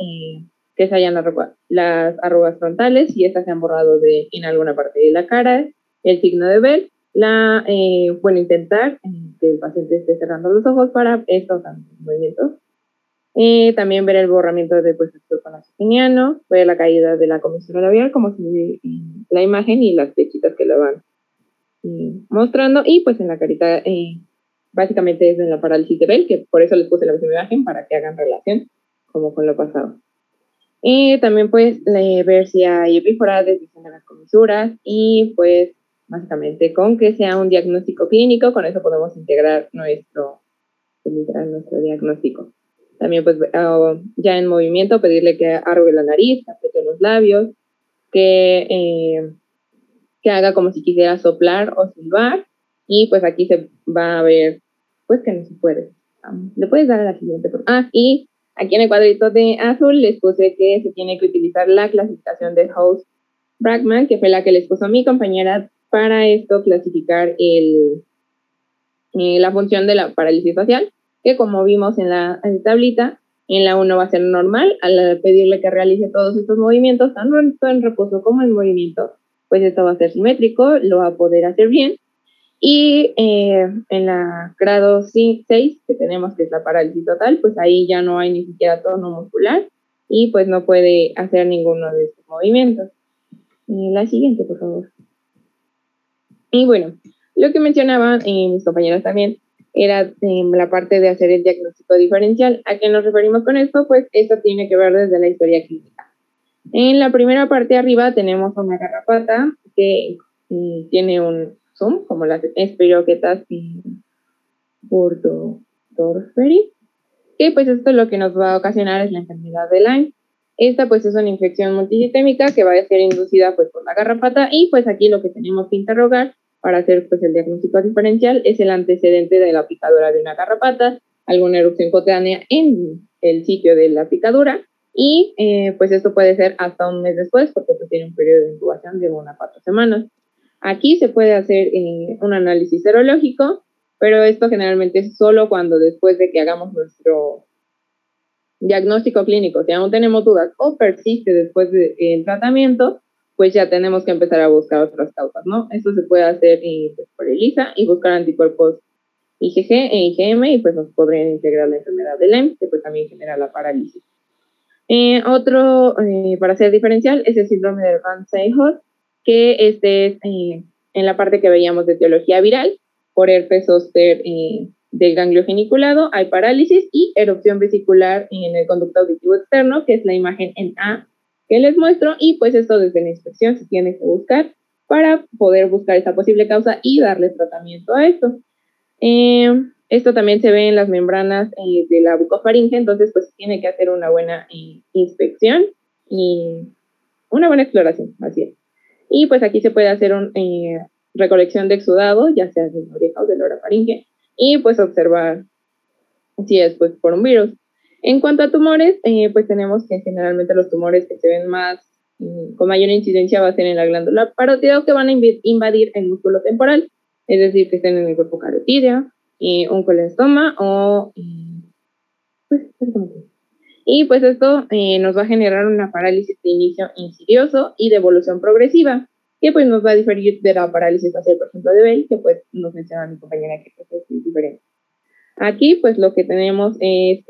que se hayan las arrugas frontales y estas se han borrado en alguna parte de la cara, el signo de Bell, intentar que el paciente esté cerrando los ojos para estos movimientos. También ver el borramiento de pues, el surco nasogeniano, ver la caída de la comisura labial, como se ve en la imagen y las flechitas que lo van mostrando, y pues en la carita básicamente es en la parálisis de Bell, que por eso les puse la misma imagen para que hagan relación como con lo pasado. También pues ver si hay epíforas, desviación de las comisuras y pues básicamente con que sea un diagnóstico clínico, con eso podemos integrar nuestro diagnóstico. También pues ya en movimiento pedirle que arrugue la nariz, que apriete los labios, que haga como si quisiera soplar o silbar, y pues aquí se va a ver pues que no se puede. Le puedes dar a la siguiente. Y aquí en el cuadrito de azul les puse que se tiene que utilizar la clasificación de House-Brackman, que fue la que les puso mi compañera para esto clasificar la función de la parálisis facial, que como vimos en la tablita, en la 1 va a ser normal. Al pedirle que realice todos estos movimientos, tanto en reposo como en movimiento, pues esto va a ser simétrico, lo va a poder hacer bien. Y en la grado 6 que tenemos, que es la parálisis total, pues ahí ya no hay ni siquiera tono muscular y pues no puede hacer ninguno de estos movimientos. La siguiente, por favor. Y bueno, lo que mencionaban mis compañeros también era la parte de hacer el diagnóstico diferencial. ¿A qué nos referimos con esto? Pues esto tiene que ver desde la historia clínica. En la primera parte de arriba tenemos una garrapata que tiene un zoom, como las espiroquetas Burgdorferi, que pues esto lo que nos va a ocasionar es la enfermedad de Lyme. Esta pues es una infección multisistémica que va a ser inducida pues por la garrapata, y pues aquí lo que tenemos que interrogar para hacer pues el diagnóstico diferencial es el antecedente de la picadura de una garrapata, alguna erupción cutánea en el sitio de la picadura, y pues esto puede ser hasta un mes después, porque pues tiene un periodo de incubación de 1 a 4 semanas. Aquí se puede hacer un análisis serológico, pero esto generalmente es solo cuando después de que hagamos nuestro diagnóstico clínico, si aún tenemos dudas o persiste después del tratamiento, pues ya tenemos que empezar a buscar otras causas, ¿no? Esto se puede hacer pues, por ELISA y buscar anticuerpos IgG e IgM, y pues nos podrían integrar la enfermedad de Lyme, que pues también genera la parálisis. Para hacer diferencial, es el síndrome de Van-Zyl, que este es en la parte que veíamos de etiología viral, por herpes zóster del ganglio geniculado, hay parálisis y erupción vesicular en el conducto auditivo externo, que es la imagen en A que les muestro, y pues esto desde la inspección se tiene que buscar para poder buscar esa posible causa y darle tratamiento a esto. Esto también se ve en las membranas de la bucofaringe, entonces pues tiene que hacer una buena inspección y una buena exploración, así es. Y pues aquí se puede hacer una recolección de exudado, ya sea de la oreja o de la orofaringe, y pues observar si es pues por un virus. En cuanto a tumores, pues tenemos que generalmente los tumores que se ven más con mayor incidencia va a ser en la glándula parótida o que van a invadir el músculo temporal, es decir, que estén en el cuerpo carotidia, un colestoma o pues, y pues esto nos va a generar una parálisis de inicio insidioso y de evolución progresiva, que pues nos va a diferir de la parálisis facial, por ejemplo, de Bell, que pues nos menciona mi compañera que pues, es diferente. Aquí pues lo que tenemos es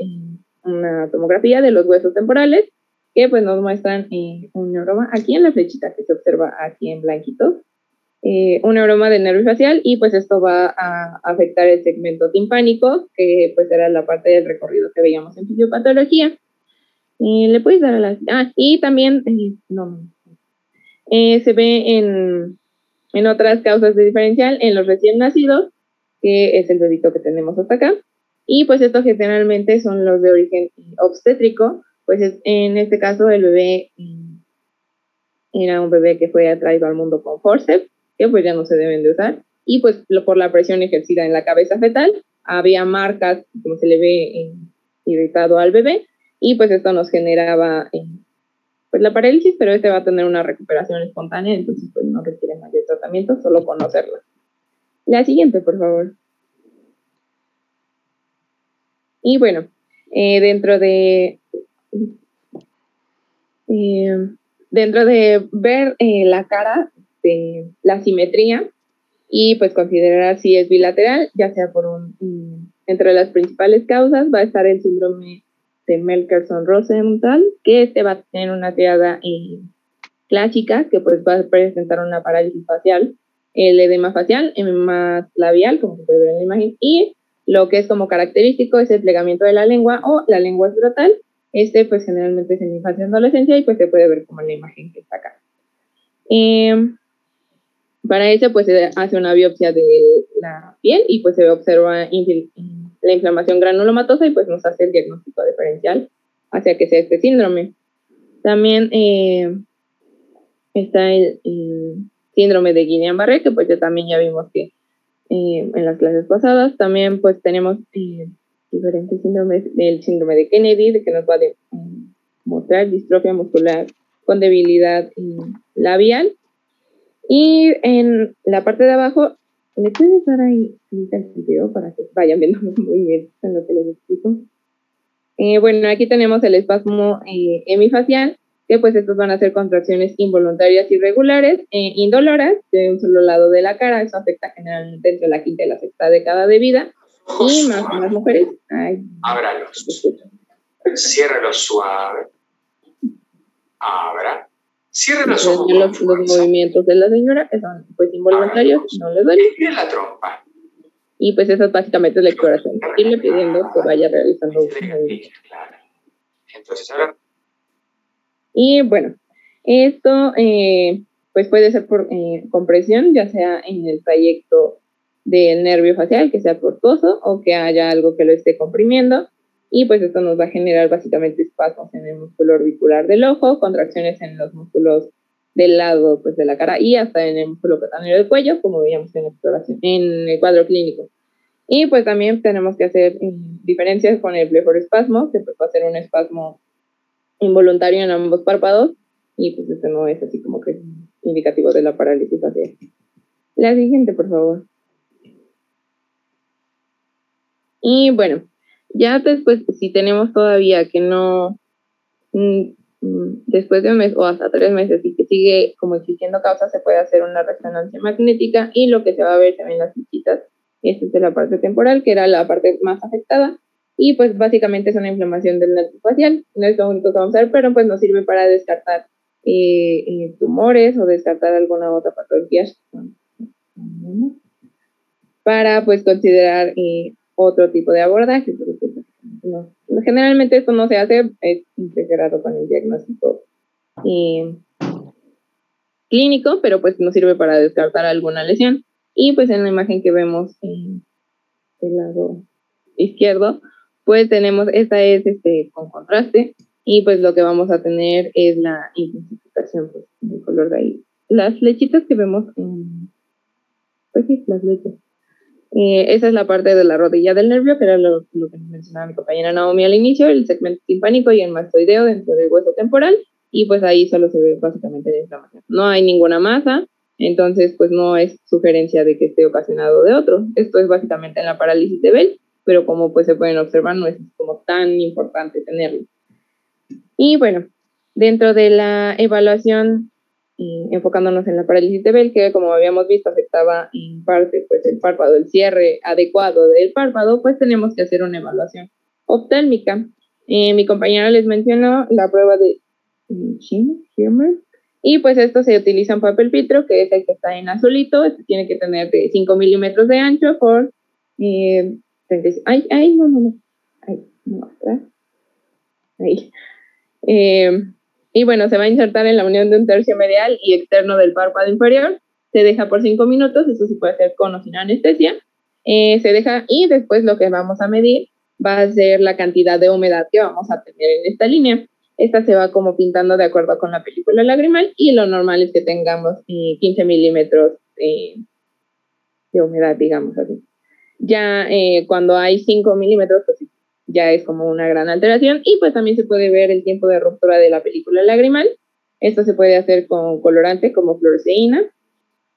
una tomografía de los huesos temporales, que pues nos muestran un neuroma, aquí en la flechita que se observa aquí en blanquito, un neuroma del nervio facial, y pues esto va a afectar el segmento timpánico, que pues era la parte del recorrido que veíamos en fisiopatología. Le puedes dar a la... y también se ve en otras causas de diferencial en los recién nacidos, que es el dedito que tenemos hasta acá, y pues estos generalmente son los de origen obstétrico, pues en este caso el bebé era un bebé que fue traído al mundo con forceps, que pues ya no se deben de usar, y pues por la presión ejercida en la cabeza fetal, había marcas, como se le ve irritado al bebé, y pues esto nos generaba pues la parálisis, pero este va a tener una recuperación espontánea, entonces pues no requiere mayor tratamiento, solo conocerla. La siguiente, por favor. Y bueno, dentro de ver la cara, de la simetría, y pues considerar si es bilateral, ya sea por entre las principales causas va a estar el síndrome de Melkerson-Rosenthal, que este va a tener una triada clásica, que pues va a presentar una parálisis facial, el edema facial, edema labial, como se puede ver en la imagen, y lo que es como característico es el plegamiento de la lengua o la lengua escrotal. Este pues generalmente es en infancia y adolescencia y pues se puede ver como en la imagen que está acá. Para eso pues se hace una biopsia de la piel y pues se observa la inflamación granulomatosa y pues nos hace el diagnóstico diferencial hacia que sea este síndrome. También está el síndrome de Guillain-Barré, que pues también ya vimos que en las clases pasadas. También pues tenemos diferentes síndromes, del síndrome de Kennedy, de que nos va a mostrar distrofia muscular con debilidad labial. Y en la parte de abajo, ¿le puedes dar ahí el video para que vayan viendo los movimientos en lo que les explico? Bueno, aquí tenemos el espasmo hemifacial, que pues estos van a ser contracciones involuntarias irregulares, indoloras, de un solo lado de la cara. Eso afecta generalmente entre la quinta y la sexta década de vida. Y más mujeres. Ábralos. Ciérralos suave. Abra. Cierre los ojos. Los movimientos de la señora son pues involuntarios, no les duele. Estire la trompa. Y pues eso básicamente es la exploración. Irle pidiendo que vaya realizando movimientos. Entonces ahora. Y bueno, esto pues puede ser por compresión, ya sea en el trayecto del nervio facial, que sea tortuoso o que haya algo que lo esté comprimiendo. Y pues esto nos va a generar básicamente espasmos en el músculo orbicular del ojo, contracciones en los músculos del lado pues, de la cara y hasta en el músculo petanero del cuello, como veíamos en la exploración, en el cuadro clínico. Y pues también tenemos que hacer diferencias con el blefaroespasmo, que pues va a ser un espasmo involuntario en ambos párpados, y pues este no es así como que indicativo de la parálisis facial. La siguiente, por favor. Y bueno, ya después, si tenemos todavía que no, después de un mes o hasta 3 meses y que sigue como existiendo causa, se puede hacer una resonancia magnética y lo que se va a ver, se ven las fichitas, esta es de la parte temporal, que era la parte más afectada, y pues básicamente es una inflamación del nervio facial. No es lo único que vamos a ver, pero pues nos sirve para descartar tumores o descartar alguna otra patología para pues considerar otro tipo de abordaje. No. Generalmente esto no se hace, es integrado con el diagnóstico clínico, pero pues nos sirve para descartar alguna lesión. Y pues en la imagen que vemos del lado izquierdo, pues tenemos, esta es con contraste, y pues lo que vamos a tener es la intensificación pues, del color de ahí. Las flechitas que vemos, pues sí, las flechas. Esa es la parte de la rodilla del nervio, que era lo que mencionaba mi compañera Naomi al inicio, el segmento timpánico y el mastoideo dentro del hueso temporal, y pues ahí solo se ve básicamente la inflamación. No hay ninguna masa, entonces pues no es sugerencia de que esté ocasionado de otro. Esto es básicamente en la parálisis de Bell, pero como pues se pueden observar, no es como tan importante tenerlo. Y bueno, dentro de la evaluación, enfocándonos en la parálisis de Bell, que como habíamos visto afectaba en parte pues el párpado, el cierre adecuado del párpado, pues tenemos que hacer una evaluación oftálmica. Mi compañera les mencionó la prueba de Schirmer, y pues esto se utiliza un papel filtro, que es el que está en azulito. Este tiene que tener de 5 milímetros de ancho por 36. Ahí. Y bueno, se va a insertar en la unión de un tercio medial y externo del párpado inferior. Se deja por 5 minutos, esto se puede hacer con o sin anestesia. Se deja, y después lo que vamos a medir va a ser la cantidad de humedad que vamos a tener en esta línea. Esta se va como pintando de acuerdo con la película lagrimal, y lo normal es que tengamos 15 milímetros de humedad, digamos así. Ya cuando hay 5 milímetros, pues ya es como una gran alteración, y pues también se puede ver el tiempo de ruptura de la película lagrimal. Esto se puede hacer con colorante como fluoresceína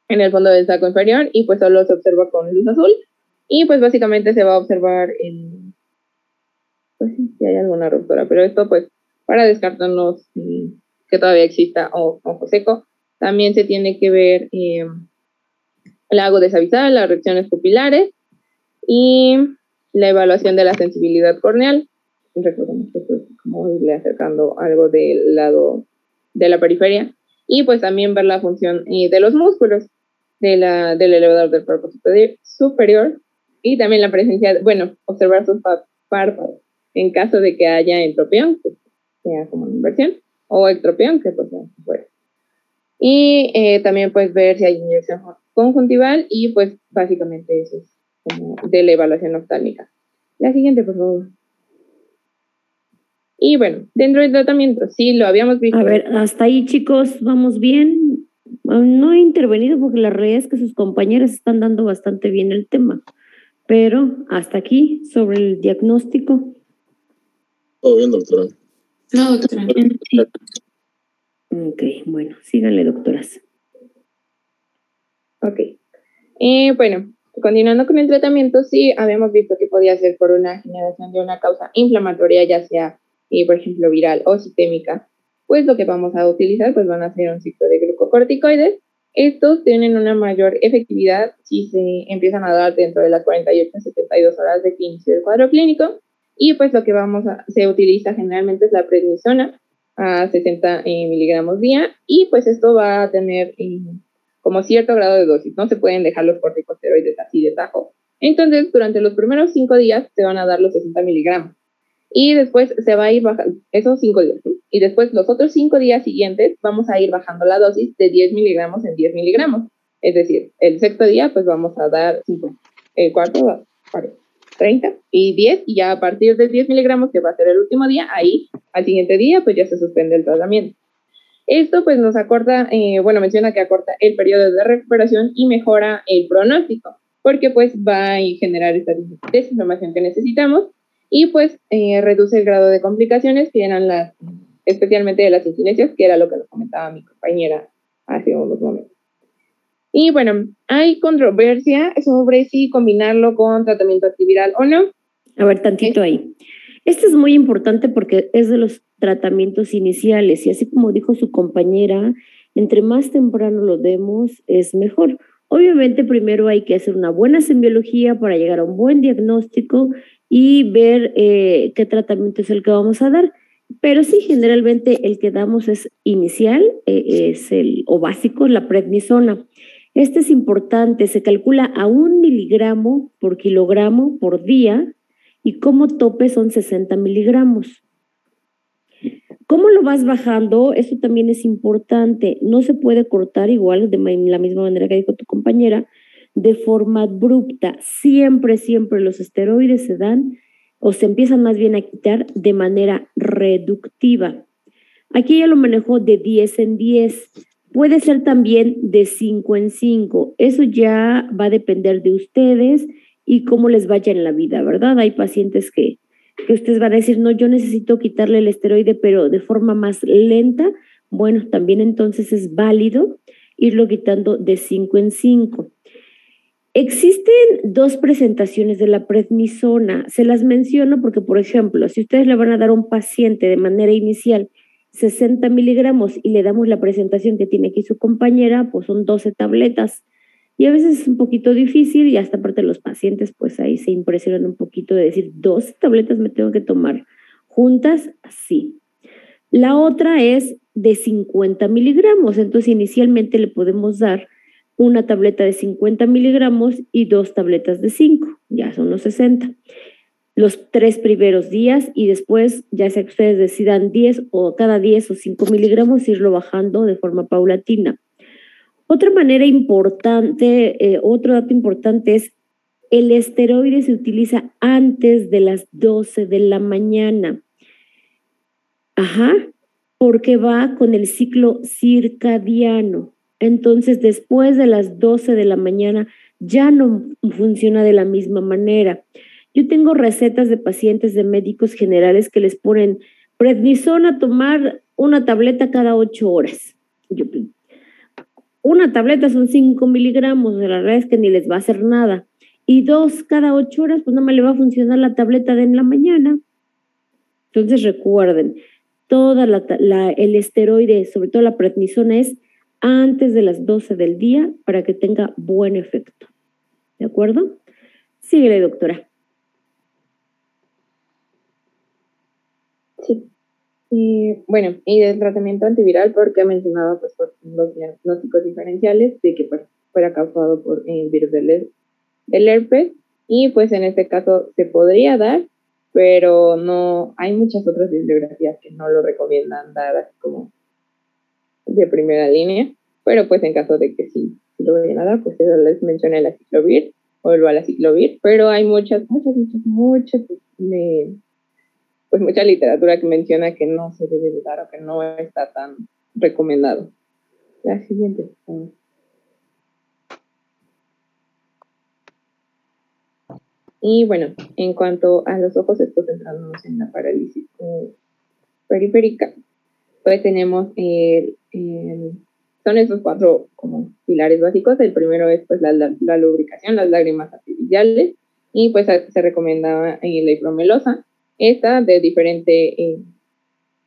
en el fondo del saco inferior, y pues solo se observa con luz azul, y pues básicamente se va a observar pues si hay alguna ruptura, pero esto pues para descartarnos que todavía exista ojo seco. También se tiene que ver la agudeza visual, las reacciones pupilares y la evaluación de la sensibilidad corneal. Recordemos que pues como irle acercando algo del lado de la periferia, y pues también ver la función de los músculos del elevador del párpado superior, y también la presencia, observar sus párpados en caso de que haya entropión, que sea como una inversión, o ectropión, que pues no puede. Y también pues ver si hay inyección conjuntival, y pues básicamente eso es como de la evaluación oftálmica. La siguiente, por favor. Y bueno, dentro del tratamiento, sí lo habíamos visto. A ver, hasta ahí, chicos, vamos bien. No he intervenido porque la realidad es que sus compañeras están dando bastante bien el tema, pero hasta aquí sobre el diagnóstico. Todo bien, doctora. No, doctora. Sí. Ok, bueno, síganle, doctoras. Ok. Bueno, continuando con el tratamiento, sí habíamos visto que podía ser por una generación de una causa inflamatoria, ya sea, por ejemplo, viral o sistémica. Pues lo que vamos a utilizar pues van a ser un ciclo de glucocorticoides. Estos tienen una mayor efectividad si se empiezan a dar dentro de las 48 a 72 horas de inicio del cuadro clínico, y pues lo que se utiliza generalmente es la prednisona a 60 miligramos día, y pues esto va a tener como cierto grado de dosis. No se pueden dejar los corticosteroides así de tajo. Entonces, durante los primeros 5 días se van a dar los 60 miligramos, y después se va a ir bajando esos 5 días, ¿sí? Y después los otros 5 días siguientes vamos a ir bajando la dosis de 10 miligramos en 10 miligramos. Es decir, el sexto día pues vamos a dar 50, el cuarto 30 y 10, y ya a partir de 10 miligramos, que va a ser el último día, ahí al siguiente día pues ya se suspende el tratamiento. Esto pues nos acorta, menciona que acorta el periodo de recuperación y mejora el pronóstico, porque pues va a generar esta desinflamación que necesitamos, y pues reduce el grado de complicaciones que eran especialmente de las incinesias, que era lo que nos comentaba mi compañera hace unos momentos. Y bueno, hay controversia sobre si combinarlo con tratamiento antiviral o no. A ver, tantito ahí. Este es muy importante porque es de los tratamientos iniciales, y así como dijo su compañera, entre más temprano lo demos es mejor. Obviamente primero hay que hacer una buena sembiología para llegar a un buen diagnóstico y ver qué tratamiento es el que vamos a dar. Pero sí, generalmente el que damos es inicial, o básico, la prednisona. Este es importante, se calcula a 1 miligramo por kilogramo por día, y como tope son 60 miligramos. ¿Cómo lo vas bajando? Eso también es importante. No se puede cortar igual, de la misma manera que dijo tu compañera, de forma abrupta. Siempre los esteroides se dan, o se empiezan más bien a quitar de manera reductiva. Aquí ya lo manejó de 10 en 10. Puede ser también de 5 en 5. Eso ya va a depender de ustedes y cómo les vaya en la vida, ¿verdad? Hay pacientes que ustedes van a decir, no, yo necesito quitarle el esteroide, pero de forma más lenta. Bueno, también entonces es válido irlo quitando de 5 en 5. Existen 2 presentaciones de la prednisona. Se las menciono porque, por ejemplo, si ustedes le van a dar a un paciente de manera inicial 60 miligramos y le damos la presentación que tiene aquí su compañera, pues son 12 tabletas. Y a veces es un poquito difícil y hasta aparte los pacientes pues ahí se impresionan un poquito de decir, 12 tabletas me tengo que tomar juntas, así. La otra es de 50 miligramos, entonces inicialmente le podemos dar una tableta de 50 miligramos y 2 tabletas de 5, ya son los 60. Los 3 primeros días y después, ya sea que ustedes decidan 10 o cada 10 o 5 miligramos, irlo bajando de forma paulatina. Otra manera importante, otro dato importante es el esteroide se utiliza antes de las 12 de la mañana. Porque va con el ciclo circadiano. Entonces, después de las 12 de la mañana ya no funciona de la misma manera. Yo tengo recetas de pacientes de médicos generales que les ponen prednisona, tomar una tableta cada 8 horas. Una tableta son 5 miligramos, la verdad es que ni les va a hacer nada. Y 2 cada 8 horas, pues no me le va a funcionar la tableta de en la mañana. Entonces recuerden, el esteroide, sobre todo la prednisona, es antes de las 12 del día para que tenga buen efecto. ¿De acuerdo? Síguele, doctora. Sí. Bueno, y del tratamiento antiviral, porque mencionaba pues por los diagnósticos diferenciales de que pues fuera causado por el virus del herpes, y pues en este caso se podría dar, pero no, hay muchas otras bibliografías que no lo recomiendan dar así como de primera línea, pero pues en caso de que sí lo vayan a dar, pues les mencioné el aciclovir o el valaciclovir, pero hay mucha literatura que menciona que no se debe de dar o que no está tan recomendado. La siguiente, por favor. Y bueno, en cuanto a los ojos, esto centrándonos en la parálisis periférica, pues tenemos son esos 4 como pilares básicos. El primero es pues la lubricación, las lágrimas artificiales, y pues se recomendaba la hidromelosa, esta de diferente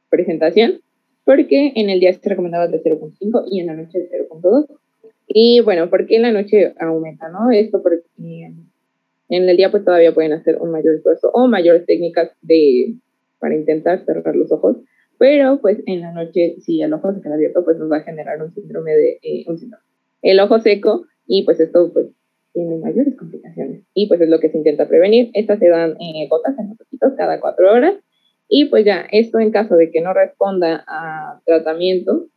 presentación, porque en el día se recomendaba de 0.5 y en la noche de 0.2. Y bueno, ¿por qué en la noche aumenta, no? Esto porque en el día pues todavía pueden hacer un mayor esfuerzo o mayores técnicas para intentar cerrar los ojos, pero pues en la noche si el ojo se queda abierto pues nos va a generar un síndrome el ojo seco, y pues esto pues tiene mayores complicaciones, y pues es lo que se intenta prevenir. Estas se dan gotas en los ojitos cada 4 horas, y pues ya esto en caso de que no responda a tratamiento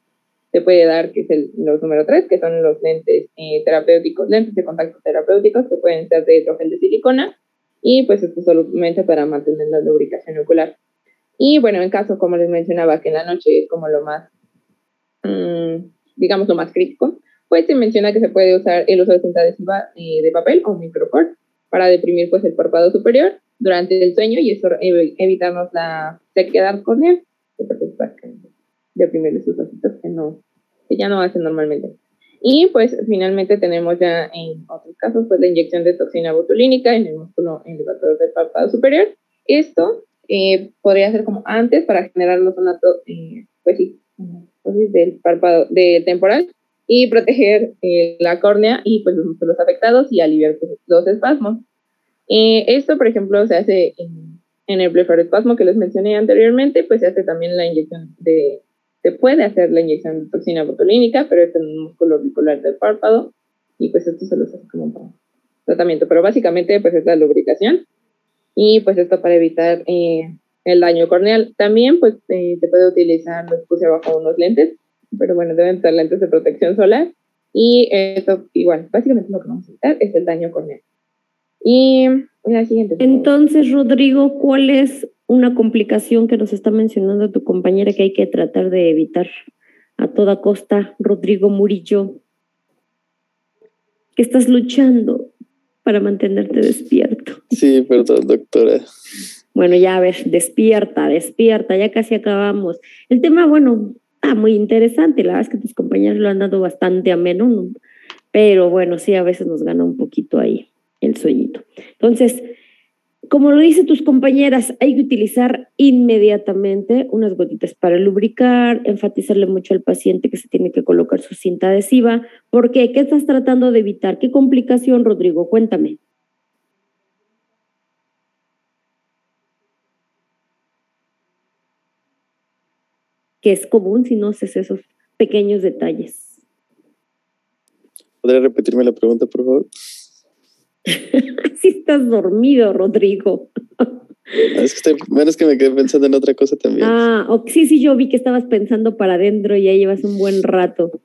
se puede dar, que es los número 3, que son los lentes terapéuticos, lentes de contacto terapéuticos, que pueden ser de hidrogel de silicona, y pues esto solamente para mantener la lubricación ocular. Y bueno, en caso, como les mencionaba, que en la noche es como lo más, digamos, lo más crítico, pues se menciona que se puede usar el uso de cinta adhesiva de papel o microport para deprimir pues el párpado superior durante el sueño, y eso evitarnos la sequedad corneal, deprimir sus ojitos que ya no hacen normalmente. Y pues finalmente tenemos ya en otros casos pues la inyección de toxina botulínica en el músculo elevador del párpado superior. Esto podría ser como antes para generar los sonatos del párpado del temporal y proteger la córnea y pues los músculos afectados y aliviar pues, los espasmos. Esto, por ejemplo, se hace en el blefaroespasmo que les mencioné anteriormente, pues se hace también la inyección se puede hacer la inyección de toxina botulínica, pero es en el músculo auricular del párpado, y pues esto se los hace como para tratamiento, pero básicamente pues es la lubricación, y pues esto para evitar el daño corneal. También pues se puede utilizar, los puse abajo unos lentes, pero bueno, deben ser lentes de protección solar, y esto igual, básicamente lo que vamos a evitar es el daño corneal. Y la siguiente. Entonces, Rodrigo, ¿cuál es una complicación que nos está mencionando tu compañera que hay que tratar de evitar a toda costa, Rodrigo Murillo? ¿Qué estás luchando? para mantenerte despierto. Sí, perdón, doctora. Bueno, ya a ver, despierta, ya casi acabamos. El tema, bueno, está muy interesante, la verdad es que tus compañeros lo han dado bastante ameno, ¿no? Pero bueno, sí, a veces nos gana un poquito ahí el sueñito. Entonces, como lo dicen tus compañeras, hay que utilizar inmediatamente unas gotitas para lubricar, enfatizarle mucho al paciente que se tiene que colocar su cinta adhesiva. ¿Por qué? ¿Qué estás tratando de evitar? ¿Qué complicación, Rodrigo? Cuéntame. Que es común si no haces esos pequeños detalles. ¿Podría repetirme la pregunta, por favor? Si estás dormido, Rodrigo. Es que me quedé pensando en otra cosa también. Sí, yo vi que estabas pensando para adentro y ya llevas un buen rato.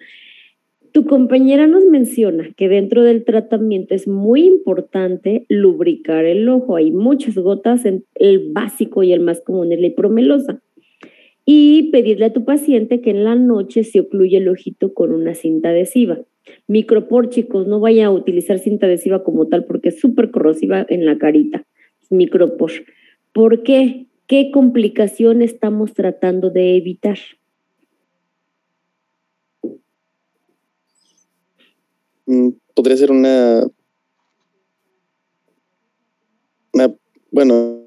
Tu compañera nos menciona que dentro del tratamiento es muy importante lubricar el ojo. Hay muchas gotas, el básico y el más común es la hipromelosa. Y pedirle a tu paciente que en la noche se ocluya el ojito con una cinta adhesiva. Micropor, chicos, no vaya a utilizar cinta adhesiva como tal porque es súper corrosiva en la carita. Micropor. ¿Por qué? ¿Qué complicación estamos tratando de evitar? Podría ser bueno,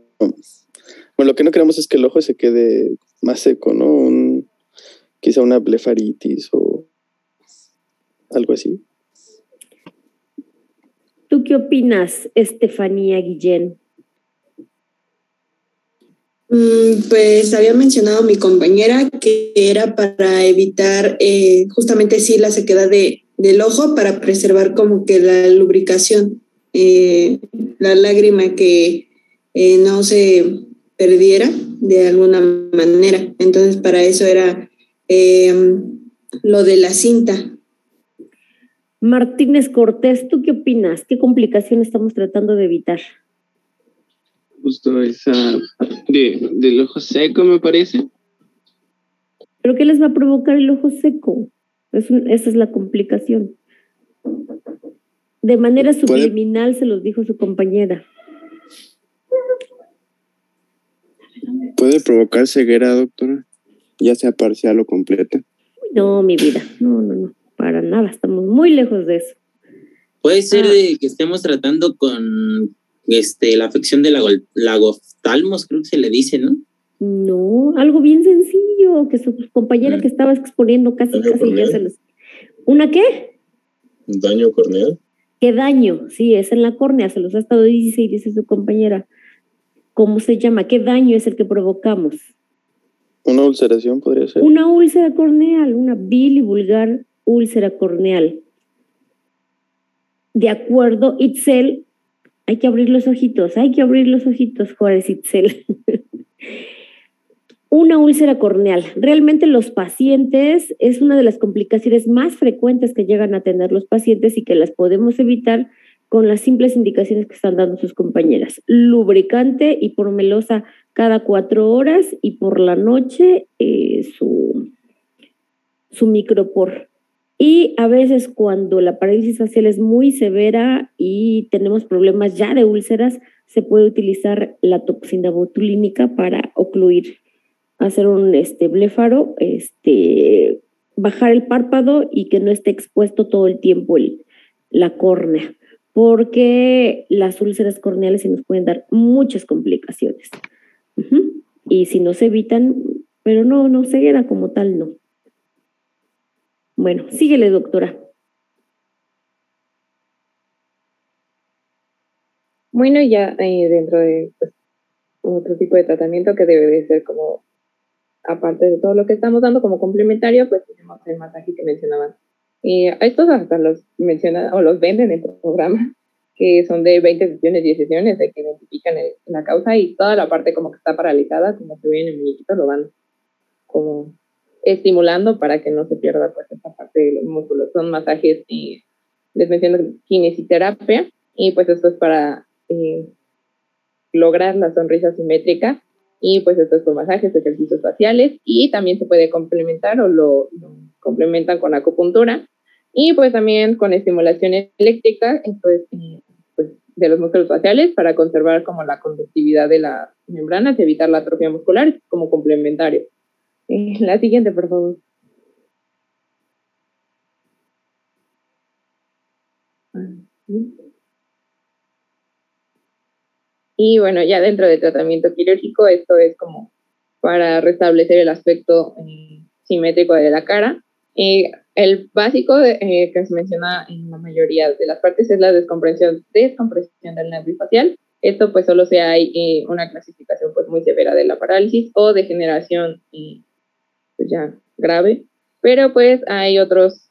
lo que no queremos es que el ojo se quede más seco, ¿no? Quizá una blefaritis o algo así. ¿Tú qué opinas, Estefanía Guillén? Pues había mencionado mi compañera que era para evitar justamente sí la sequedad del ojo, para preservar como que la lubricación, la lágrima que no se perdiera de alguna manera. Entonces para eso era lo de la cinta. Martínez Cortés, ¿tú qué opinas? ¿Qué complicación estamos tratando de evitar? Justo esa del ojo seco, me parece. ¿Pero qué les va a provocar el ojo seco? Esa es la complicación. De manera subliminal se los dijo su compañera. ¿Puede provocar ceguera, doctora? Ya sea parcial o completa. No, mi vida, no, para nada, estamos muy lejos de eso. Puede ser de que estemos tratando con la afección de lagoftalmos, creo que se le dice, ¿no? No, algo bien sencillo, que su compañera que estaba exponiendo casi ya se les... ¿Una qué? ¿Daño corneal? ¿Qué daño? Sí, es en la córnea, se los ha estado dice su compañera. ¿Cómo se llama? ¿Qué daño es el que provocamos? ¿Una ulceración podría ser? Una úlcera corneal, una vil y vulgar úlcera corneal. De acuerdo, Itzel, hay que abrir los ojitos, Juárez Itzel. Una úlcera corneal. Realmente los pacientes es una de las complicaciones más frecuentes que llegan a tener los pacientes y que las podemos evitar con las simples indicaciones que están dando sus compañeras. Lubricante hipromelosa cada 4 horas y por la noche su micropor. Y a veces cuando la parálisis facial es muy severa y tenemos problemas ya de úlceras, se puede utilizar la toxina botulínica para ocluir, hacer un bléfaro, bajar el párpado y que no esté expuesto todo el tiempo la córnea, porque las úlceras corneales se nos pueden dar muchas complicaciones. Y si no se evitan, pero no ceguera como tal, no. Bueno, síguele, doctora. Bueno, ya dentro de otro tipo de tratamiento que debe de ser como, aparte de todo lo que estamos dando como complementario, pues tenemos el masaje que mencionaban. A estos hasta los mencionan o los venden en el programa, que son de 20 sesiones, 10 sesiones, de que identifican la causa y toda la parte como que está paralizada, como se ve en el muñequito, lo van como estimulando para que no se pierda pues esta parte de los músculos. Son masajes, les menciono kinesiterapia, y pues esto es para lograr la sonrisa simétrica, y pues esto es por masajes, ejercicios faciales, y también se puede complementar o lo complementan con acupuntura, y pues también con estimulación eléctrica. Esto es pues de los músculos faciales para conservar como la conductividad de las membranas y evitar la atrofia muscular como complementario. La siguiente, por favor. Y bueno, ya dentro del tratamiento quirúrgico, esto es como para restablecer el aspecto simétrico de la cara. El básico que se menciona en la mayoría de las partes es la descompresión del nervio facial. Esto pues solo si hay una clasificación pues muy severa de la parálisis o degeneración pues ya grave, pero pues hay otros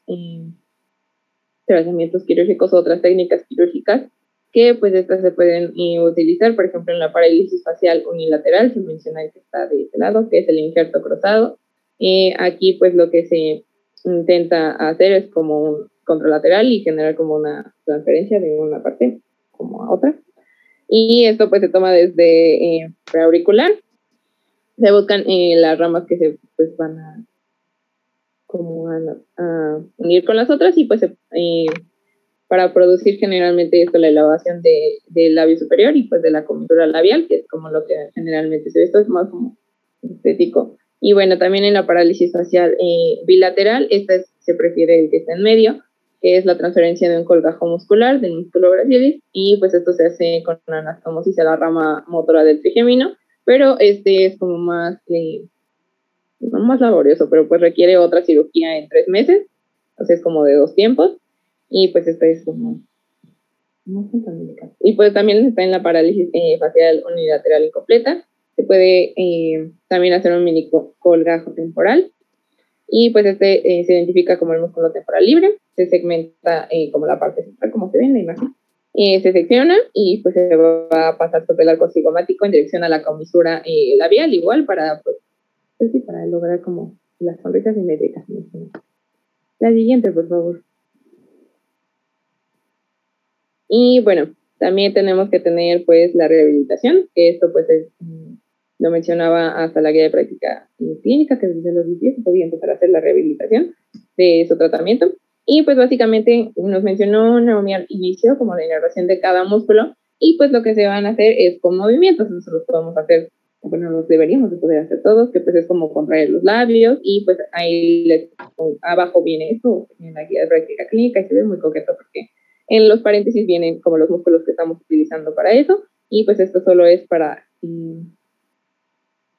tratamientos quirúrgicos, otras técnicas quirúrgicas que pues estas se pueden utilizar, por ejemplo en la parálisis facial unilateral, se menciona que está de este lado, que es el injerto cruzado. Aquí pues lo que se intenta hacer es como un contralateral y generar como una transferencia de una parte como a otra. Y esto pues se toma desde preauricular. Se buscan las ramas que se pues van a unir con las otras y pues para producir generalmente esto la elevación del labio superior y pues de la comisura labial, que es como lo que generalmente se ve. Esto es más como estético. Y bueno, también en la parálisis facial bilateral, se prefiere el que está en medio, que es la transferencia de un colgajo muscular del músculo gracilis, y pues esto se hace con anastomosis a la rama motora del trigémino, pero este es como más laborioso, pero pues requiere otra cirugía en 3 meses, entonces es como de 2 tiempos, y pues esto es como... Y pues también está en la parálisis facial unilateral incompleta. Se puede también hacer un mini colgajo temporal y pues se identifica como el músculo temporal libre, se segmenta como la parte central, como se ve en la imagen, se secciona y pues se va a pasar sobre el arco cigomático en dirección a la comisura labial, igual para para lograr como las sonrisas simétricas. La siguiente, por favor. Y bueno, también tenemos que tener pues la rehabilitación, que esto pues lo mencionaba hasta la guía de práctica clínica, que desde los 10 se podía empezar a hacer la rehabilitación de su tratamiento. Y pues básicamente nos mencionó Naomi al inicio como la inervación de cada músculo, y pues lo que se van a hacer es con movimientos. Nosotros podemos hacer, bueno, los deberíamos de poder hacer todos, que pues es como contraer los labios, y pues ahí abajo viene esto en la guía de práctica clínica, y se ve muy coqueto porque en los paréntesis vienen como los músculos que estamos utilizando para eso, y pues esto solo es para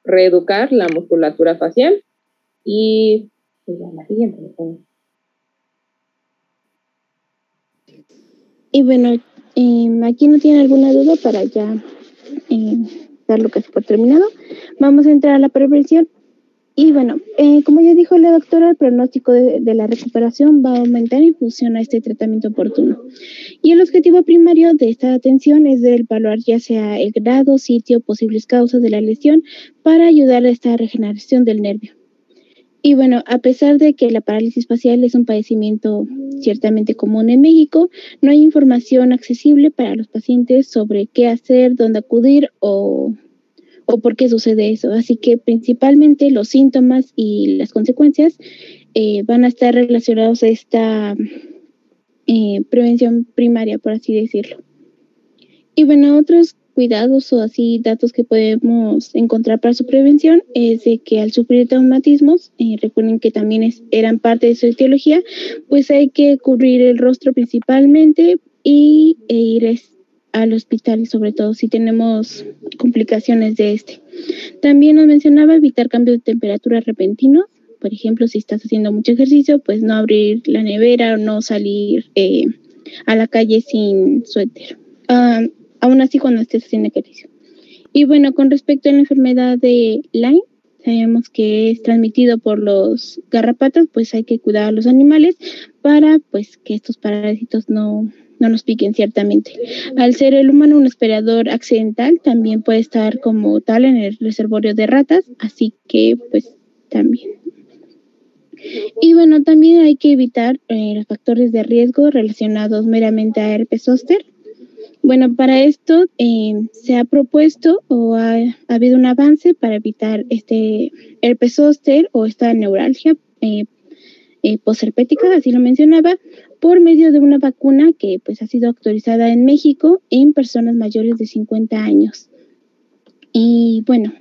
reeducar la musculatura facial. Y pues la siguiente. Y bueno, aquí no tiene alguna duda para ya dar lo casi por terminado. Vamos a entrar a la prevención. Y bueno, como ya dijo la doctora, el pronóstico de la recuperación va a aumentar en función a este tratamiento oportuno. Y el objetivo primario de esta atención es de evaluar ya sea el grado, sitio, posibles causas de la lesión para ayudar a esta regeneración del nervio. Y bueno, a pesar de que la parálisis facial es un padecimiento ciertamente común en México, no hay información accesible para los pacientes sobre qué hacer, dónde acudir o por qué sucede eso. Así que principalmente los síntomas y las consecuencias van a estar relacionados a esta prevención primaria, por así decirlo. Y bueno, otros cuidados o así datos que podemos encontrar para su prevención es de que al sufrir traumatismos, recuerden que también eran parte de su etiología, pues hay que cubrir el rostro principalmente e ir al hospital, sobre todo si tenemos complicaciones de este. También nos mencionaba evitar cambios de temperatura repentinos. Por ejemplo, si estás haciendo mucho ejercicio, pues no abrir la nevera o no salir a la calle sin suéter. Aún así cuando estés haciendo ejercicio. Y bueno, con respecto a la enfermedad de Lyme, sabemos que es transmitido por los garrapatas, pues hay que cuidar a los animales para pues que estos parásitos no nos piquen ciertamente. Al ser el humano un aspirador accidental, también puede estar como tal en el reservorio de ratas, así que pues también. Y bueno, también hay que evitar los factores de riesgo relacionados meramente a herpes zóster. Bueno, para esto se ha propuesto o ha habido un avance para evitar este herpes zóster o esta neuralgia posherpética, así lo mencionaba, por medio de una vacuna que pues ha sido autorizada en México en personas mayores de 50 años. Y bueno,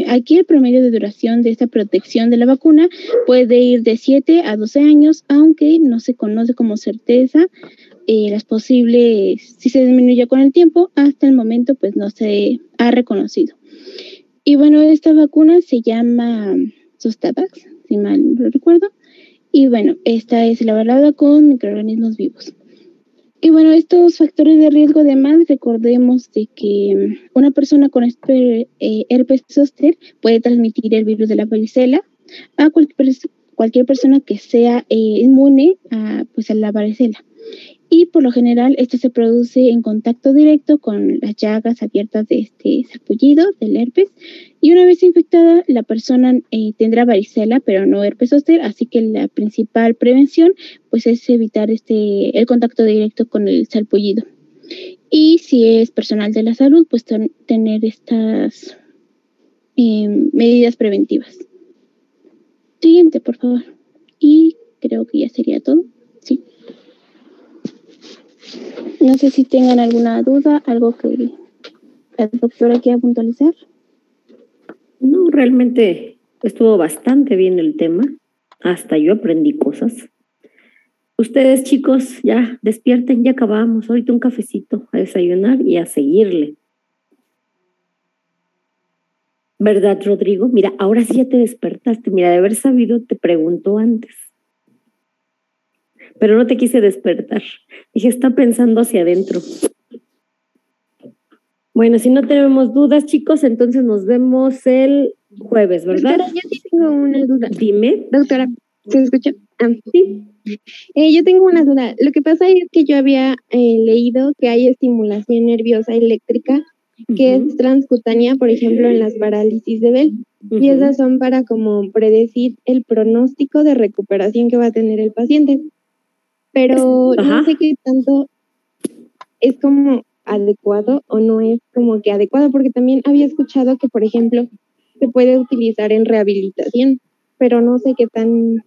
aquí el promedio de duración de esta protección de la vacuna puede ir de 7 a 12 años, aunque no se conoce como certeza las posibles, si se disminuye con el tiempo, hasta el momento pues no se ha reconocido. Y bueno, esta vacuna se llama Zostavax, si mal no recuerdo, y bueno, esta es elaborada con microorganismos vivos. Y bueno, estos factores de riesgo, además, recordemos de que una persona con herpes zóster puede transmitir el virus de la varicela a cualquier persona que sea inmune a la varicela. Y por lo general esto se produce en contacto directo con las llagas abiertas de este sarpullido del herpes, y una vez infectada la persona tendrá varicela pero no herpes zóster, así que la principal prevención pues es evitar el contacto directo con el sarpullido. Y si es personal de la salud, pues tener estas medidas preventivas. Siguiente, por favor. Y creo que ya sería todo. Sí. No sé si tengan alguna duda, algo que la doctora quiera puntualizar. No, realmente estuvo bastante bien el tema. Hasta yo aprendí cosas. Ustedes, chicos, ya despierten, ya acabamos. Ahorita un cafecito a desayunar y a seguirle. ¿Verdad, Rodrigo? Mira, ahora sí ya te despertaste. Mira, de haber sabido te pregunto antes. Pero no te quise despertar. Dije, está pensando hacia adentro. Bueno, si no tenemos dudas, chicos, entonces nos vemos el jueves, ¿verdad? Doctora, yo sí tengo una duda. Dime. Doctora, ¿se escucha? Sí. Yo tengo una duda. Lo que pasa es que yo había leído que hay estimulación nerviosa eléctrica que es transcutánea, por ejemplo, en las parálisis de Bell. Y esas son para como predecir el pronóstico de recuperación que va a tener el paciente. Pero no sé qué tanto es como adecuado o no es como que adecuado, porque también había escuchado que, por ejemplo, se puede utilizar en rehabilitación, pero no sé qué tan